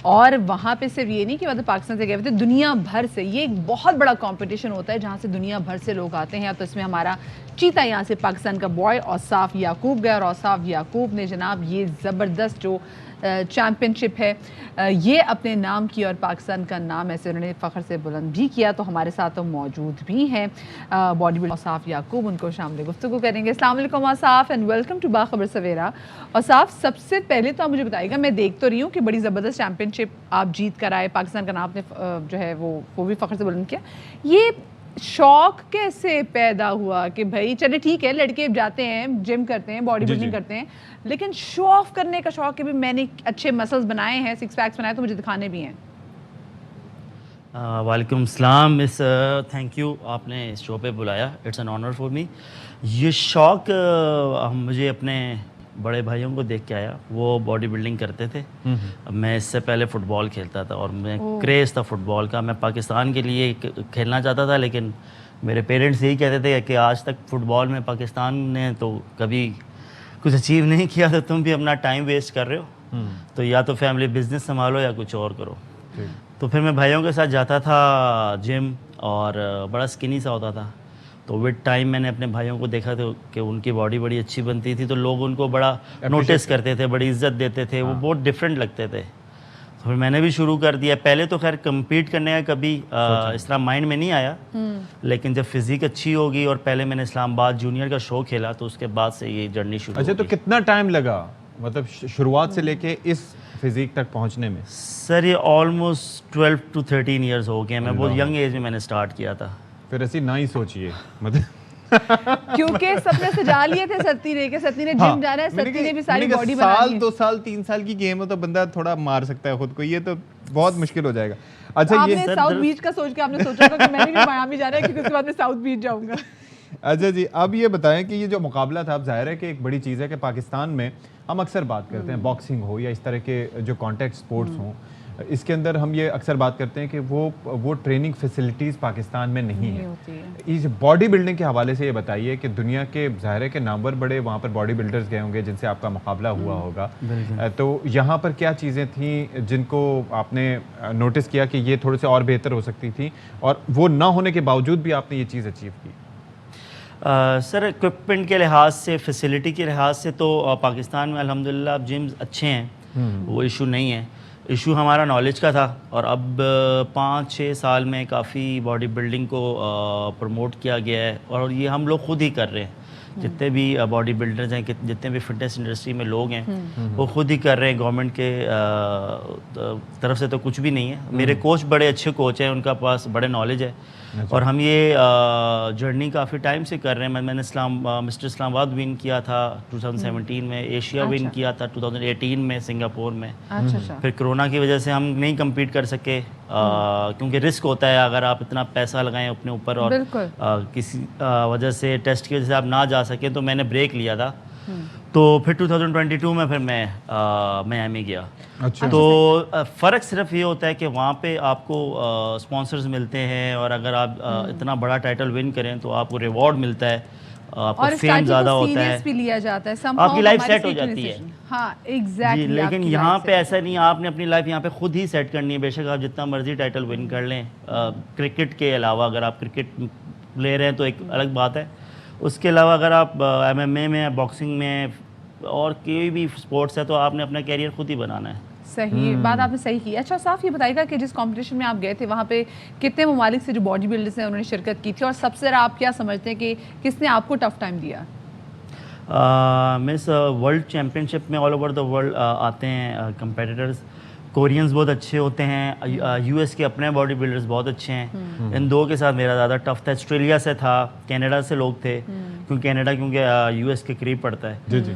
और वहाँ पे सिर्फ ये नहीं कि मतलब पाकिस्तान से गए थे, दुनिया भर से ये एक बहुत बड़ा कंपटीशन होता है जहाँ से दुनिया भर से लोग आते हैं। तो इसमें हमारा चीता यहाँ से पाकिस्तान का बॉय औसाफ याकूब गया, और औसाफ याकूब ने जनाब ये ज़बरदस्त जो चैम्पियनशिप है, ये अपने नाम की और पाकिस्तान का नाम ऐसे उन्होंने फ़ख्र से बुलंद भी किया। तो हमारे साथ तो मौजूद भी हैं बॉडी बिल्डर औसाफ याकूब, उनको शामिल गुफ्तगू करेंगे। अस्सलाम वालेकुम Ausaf and welcome to Bakhabar सवेरा। औसाफ, सबसे पहले तो आप मुझे बताइएगा, मैं देख तो रही हूँ कि बड़ी ज़बरदस्त चैम्पियनशिप आप जीत कर आए, पाकिस्तान का नाम आपने जो है वो भी फ़ख्र से बुलंद किया। ये शौक कैसे पैदा हुआ कि भाई चले ठीक है लड़के जाते हैं जिम करते हैं बॉडी बिल्डिंग करते हैं, लेकिन शो ऑफ करने का शौक कि भी मैंने अच्छे मसल्स बनाए हैं, सिक्स पैक्स बनाए तो मुझे दिखाने भी हैं। वालेकुम सलाम मिस, थैंक यू आपने इस शो पे बुलाया, it's an honour for me. ये शौक़ मुझे अपने बड़े भाइयों को देख के आया, वो बॉडी बिल्डिंग करते थे। मैं इससे पहले फ़ुटबॉल खेलता था और मैं क्रेज़ था फ़ुटबॉल का, मैं पाकिस्तान के लिए खेलना चाहता था, लेकिन मेरे पेरेंट्स यही कहते थे कि आज तक फ़ुटबॉल में पाकिस्तान ने तो कभी कुछ अचीव नहीं किया, तो तुम भी अपना टाइम वेस्ट कर रहे हो, तो या तो फैमिली बिजनेस संभालो या कुछ और करो। तो फिर मैं भाइयों के साथ जाता था जिम और बड़ा स्किनी सा होता था, तो विद टाइम मैंने अपने भाइयों को देखा था कि उनकी बॉडी बड़ी अच्छी बनती थी, तो लोग उनको बड़ा नोटिस करते थे, बड़ी इज्जत देते थे, वो बहुत डिफरेंट लगते थे। तो फिर मैंने भी शुरू कर दिया। पहले तो खैर कम्पीट करने का कभी इस तरह माइंड में नहीं आया, लेकिन जब फिजिक अच्छी होगी और पहले मैंने इस्लामाबाद जूनियर का शो खेला, तो उसके बाद से ये जर्नी शुरू। अच्छा, तो कितना टाइम लगा मतलब शुरुआत से लेके इस फिजिक तक पहुंचने में? सर ये ऑलमोस्ट 12 to 13 ईयर्स हो गए, मैं बहुत यंग एज में मैंने स्टार्ट किया था। फिर ऐसी ना ही सोचिए मतलब क्योंकि सपने सजा लिए थे सत्ती ने कि सत्ती ने जिम जाना है, सत्ती ने भी सारी बॉडी बनानी है। साल 2 साल 3 साल की गेम हो तो बंदा थोड़ा मार सकता है खुद को, ये तो बहुत मुश्किल हो जाएगा। अच्छा, आपने ये साउथ बीच का सोच के आपने सोचा था कि मैंने भी मियामी जाना है क्योंकि उसके बाद मैं साउथ बीच जाऊंगा। अच्छा जी, अब ये बताएं कि ये जो मुकाबला था, अब जाहिर है कि एक बड़ी चीज़ है कि पाकिस्तान में हम अक्सर बात करते हैं बॉक्सिंग हो या इस तरह के जो कॉन्टैक्ट स्पोर्ट्स हों, इसके अंदर हम ये अक्सर बात करते हैं कि वो ट्रेनिंग फैसिलिटीज़ पाकिस्तान में नहीं है। इस बॉडी बिल्डिंग के हवाले से ये बताइए कि दुनिया के ज़ाहिर है कि नामवर बड़े वहाँ पर बॉडी बिल्डर्स गए होंगे जिनसे आपका मुकाबला हुआ होगा, तो यहाँ पर क्या चीज़ें थी जिनको आपने नोटिस किया कि ये थोड़े से और बेहतर हो सकती थी, और वो ना होने के बावजूद भी आपने ये चीज़ अचीव की? सर इक्विपमेंट के लिहाज से, फैसिलिटी के लिहाज से तो पाकिस्तान में अल्हम्दुलिल्लाह जिम्स अच्छे हैं, वो इशू नहीं है। इशू हमारा नॉलेज का था, और अब 5-6 साल में काफ़ी बॉडी बिल्डिंग को प्रमोट किया गया है, और ये हम लोग खुद ही कर रहे हैं। जितने भी बॉडी बिल्डर्स हैं, जितने भी फिटनेस इंडस्ट्री में लोग हैं, वो खुद ही कर रहे हैं। गवर्नमेंट के तरफ से तो कुछ भी नहीं है। मेरे कोच बड़े अच्छे कोच हैं, उनका पास बड़े नॉलेज है, और हम ये जर्नी काफ़ी टाइम से कर रहे हैं। मैंने मिस्टर इस्लामाबाद विन किया था 2017 में, एशिया विन किया था 2018 में सिंगापुर में। फिर कोरोना की वजह से हम नहीं कम्पीट कर सके, क्योंकि रिस्क होता है अगर आप इतना पैसा लगाएं अपने ऊपर और किसी वजह से टेस्ट की वजह से आप ना जा सकें, तो मैंने ब्रेक लिया था। तो फिर 2022 में फिर मैं मियामी गया। अच्छा। तो फ़र्क सिर्फ ये होता है कि वहाँ पे आपको स्पॉन्सर्स मिलते हैं, और अगर आप इतना बड़ा टाइटल विन करें तो आपको रिवॉर्ड मिलता है, आपको फेम ज़्यादा होता है, भी लिया जाता है, आपकी लाइफ सेट हो जाती है। हाँ एग्जैक्टली। लेकिन यहाँ पे ऐसा नहीं, आपने अपनी लाइफ यहाँ पे खुद ही सेट करनी है। बेशक आप जितना मर्जी टाइटल विन कर लें, क्रिकेट के अलावा अगर आप क्रिकेट प्लेयर हैं तो एक अलग बात है, उसके अलावा अगर आप MMA में, बॉक्सिंग में और कोई भी स्पोर्ट्स है, तो आपने अपना कैरियर खुद ही बनाना है। सही बात आपने सही की। अच्छा साफ ये बताइएगा कि जिस कंपटीशन में आप गए थे वहाँ पे कितने ममालिक से जो बॉडी बिल्डर्स हैं उन्होंने शिरकत की थी, और सबसे ज़्यादा आप क्या समझते हैं कि किसने आपको टफ टाइम दिया? मिस वर्ल्ड चैम्पियनशिप में ऑल ओवर द वर्ल्ड आते हैं कंपेटिटर्स। कोरियंस बहुत अच्छे होते हैं, US के अपने बॉडी बिल्डर्स बहुत अच्छे हैं। इन दो के साथ मेरा ज़्यादा टफ था। ऑस्ट्रेलिया से था, कनाडा से लोग थे, क्योंकि कनाडा US के करीब पड़ता है। जी जी।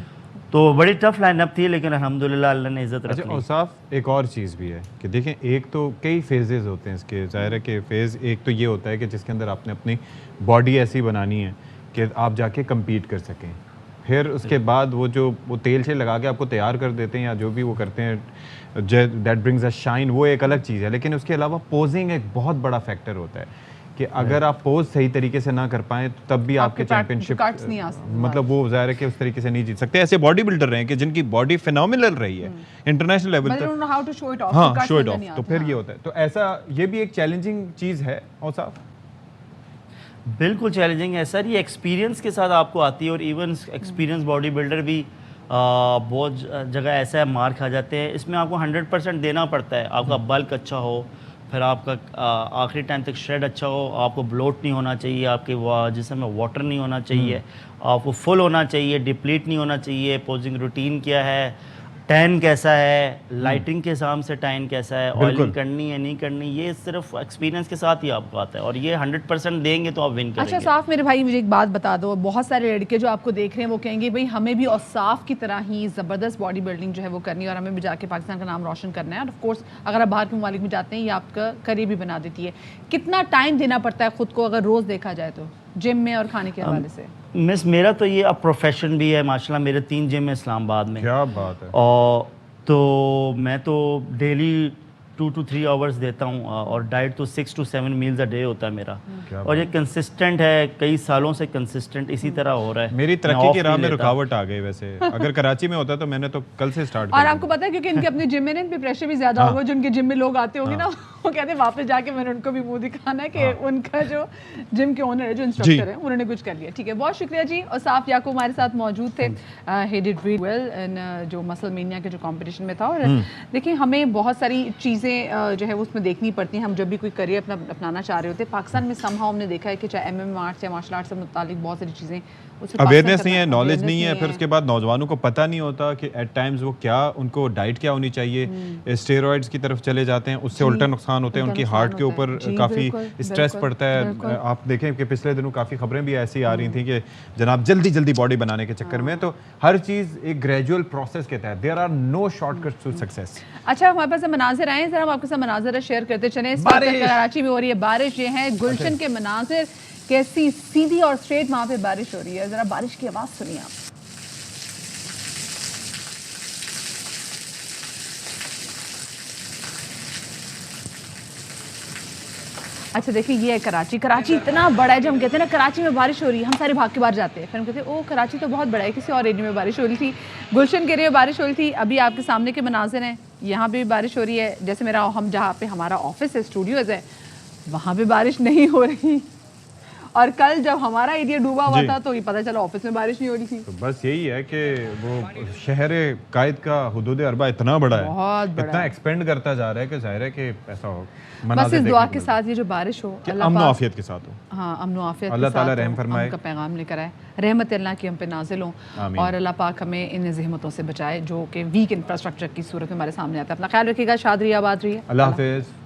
तो बड़ी टफ लाइनअप थी, लेकिन अल्हम्दुलिल्लाह अल्लाह ने इज़्ज़त रखी। और साफ एक और चीज़ भी है कि देखें, एक तो कई फेजेस होते हैं इसके, ज़ाहिर है कि फेज़ एक तो ये होता है कि जिसके अंदर आपने अपनी बॉडी ऐसी बनानी है कि आप जाके कम्पीट कर सकें। फिर उसके बाद वो तेल से लगा के आपको तैयार कर देते हैं या जो भी वो करते हैं, दैट ब्रिंग्स अ शाइन, वो एक अलग चीज़ है। लेकिन उसके अलावा पोजिंग एक बहुत बड़ा फैक्टर होता है कि अगर आप पोज सही तरीके से ना कर पाएं तो तब भी आपके चैंपियनशिप मतलब वो ज़ाहिर है कि उस तरीके से नहीं जीत सकते। ऐसे बॉडी बिल्डर रहे हैं कि जिनकी बॉडी फिनोमिनल रही है इंटरनेशनल लेवल तक। हाँ, शो इट ऑफ। तो फिर ये होता है, तो ऐसा ये भी एक चैलेंजिंग चीज़ है। और साहब बिल्कुल चैलेंजिंग है सर, ये एक्सपीरियंस के साथ आपको आती है, और इवन एक्सपीरियंस बॉडी बिल्डर भी बहुत जगह ऐसा है मार खा जाते हैं। इसमें आपको 100% देना पड़ता है। आपका बल्क अच्छा हो, फिर आपका आखिरी टाइम तक श्रेड अच्छा हो, आपको ब्लोट नहीं होना चाहिए, आपके जिसम में वाटर नहीं होना चाहिए, आपको फुल होना चाहिए, डिप्लीट नहीं होना चाहिए। पोजिंग रूटीन क्या है, टैन कैसा है, लाइटिंग के हिसाब से टैन कैसा है, ऑयलिंग करनी है नहीं करनी, ये सिर्फ एक्सपीरियंस के साथ ही आपको आता है और ये 100% देंगे तो आप विन करेंगे। अच्छा साफ मेरे भाई, मुझे एक बात बता दो, बहुत सारे लड़के जो आपको देख रहे हैं वो कहेंगे भाई हमें भी और साफ की तरह ही ज़बरदस्त बॉडी बिल्डिंग जो है वो करनी है और हमें भी जाके पाकिस्तान का नाम रोशन करना है। और ऑफ कोर्स अगर आप बाहर के ममालिक में जाते हैं ये आपका करियर भी बना देती है। कितना टाइम देना पड़ता है खुद को अगर रोज़ देखा जाए तो जिम में और खाने के हवाले से? मिस मेरा तो ये अब प्रोफेशन भी है माशाल्लाह, मेरे 3 जिम है इस्लामाबाद में। क्या बात है। और तो मैं तो डेली 2 to 3 आवर्स देता हूँ और डाइट तो 6 to 7 मील्स अ डे होता है मेरा। और ये कंसिस्टेंट है, कई सालों से कंसिस्टेंट इसी तरह हो रहा है। मेरी तरक्की की राह में रुकावट आ गई वैसे। अगर कराची में होता तो मैंने तो कल से स्टार्ट और आपको पता है क्योंकि इनके अपने जिम में ना इन पे प्रेशर भी ज्यादा होगा। जो उनके जिम में लोग आते होंगे ना वो कहते हैं वापस जाके मैंने उनको भी मुंह दिखाना है कि उनका जो जिम के ओनर है, जो इंस्ट्रक्टर है, उन्होंने कुछ कर लिया। ठीक है, बहुत शुक्रिया जी। और साफ याकूब हमारे साथ मौजूद थे, he did really well in जो मसल मेनिया के जो कंपटीशन में था। और देखिए हमें बहुत सारी चीज़ें जो है उसमें देखनी पड़ती हैं। हम जब भी कोई करियर अपनाना चाह रहे होते हैं, पाकिस्तान में समहाउ हमने देखा है कि चाहे MMA आर्ट्स या मार्शल आर्ट्स से मुतालिक बहुत सारी चीज़ें अवेयरनेस नहीं है, नॉलेज नहीं है। फिर उसके बाद नौजवानों को पता नहीं होता कि एट टाइम्स वो क्या, उनको डाइट क्या होनी चाहिए, स्टेरॉइड्स की तरफ चले जाते हैं, उससे उल्टा नुकसान होते हैं, उनकी हार्ट के ऊपर काफ़ी स्ट्रेस पड़ता है। आप देखें कि पिछले दिनों काफ़ी खबरें भी ऐसी आ रही थी कि जनाब जल्दी जल्दी बॉडी बनाने के चक्कर में, तो हर चीज़ एक ग्रेजुअल प्रोसेस के तहत, there are no shortcuts to success. अच्छा हमारे पास मनाजिर आए, जरा हम आपके साथ मनाजिर शेयर करते चले। इस वक्त कराची में हो रही है बारिश, ये है गुलशन के मनाजिर, कैसी सीधी और स्ट्रेट वहां पे बारिश हो रही है। जरा बारिश की आवाज सुनिए आप। अच्छा देखिए ये है कराची। कराची इतना बड़ा है, जब हम कहते हैं ना कराची में बारिश हो रही है हम सारे भाग के बाहर जाते हैं, फिर हम कहते हैं ओ कराची तो बहुत बड़ा है, किसी और एरिया में बारिश हो रही थी, गुलशन के एरिया में बारिश हो रही थी। अभी आपके सामने के मनाजिर हैं, यहाँ पे भी बारिश हो रही है। जैसे हम जहाँ पे हमारा ऑफिस है, स्टूडियोज है, वहाँ पे बारिश नहीं हो रही। और कल जब हमारा एरिया डूबा हुआ था तो ये पता चला ऑफिस में बारिश नहीं हो रही थी। तो बस यही है कि वो शहर कायद का हुदूद अरबा इतना बड़ा है, बहुत बड़ा, इतना एक्सपेंड करता जा रहा है कि जाहिर है कि ऐसा हो। बस इस दुआ के साथ ये जो बारिश हो अमन आफियत के साथ हो। हाँ, अमन आफियत अल्लाह ताला रहम फरमाए, का पैगाम लेकर आए, रहमत अल्लाह की हम पे नाजिल हो और अल्लाह पाक हमें इन ज़हमतों से बचाए जो कि वीक इंफ्रास्ट्रक्चर की सूरत में हमारे सामने आता है। अपना ख्याल रखिएगा, शाद रहिए, आबाद रहिए, अल्लाह हाफिज़।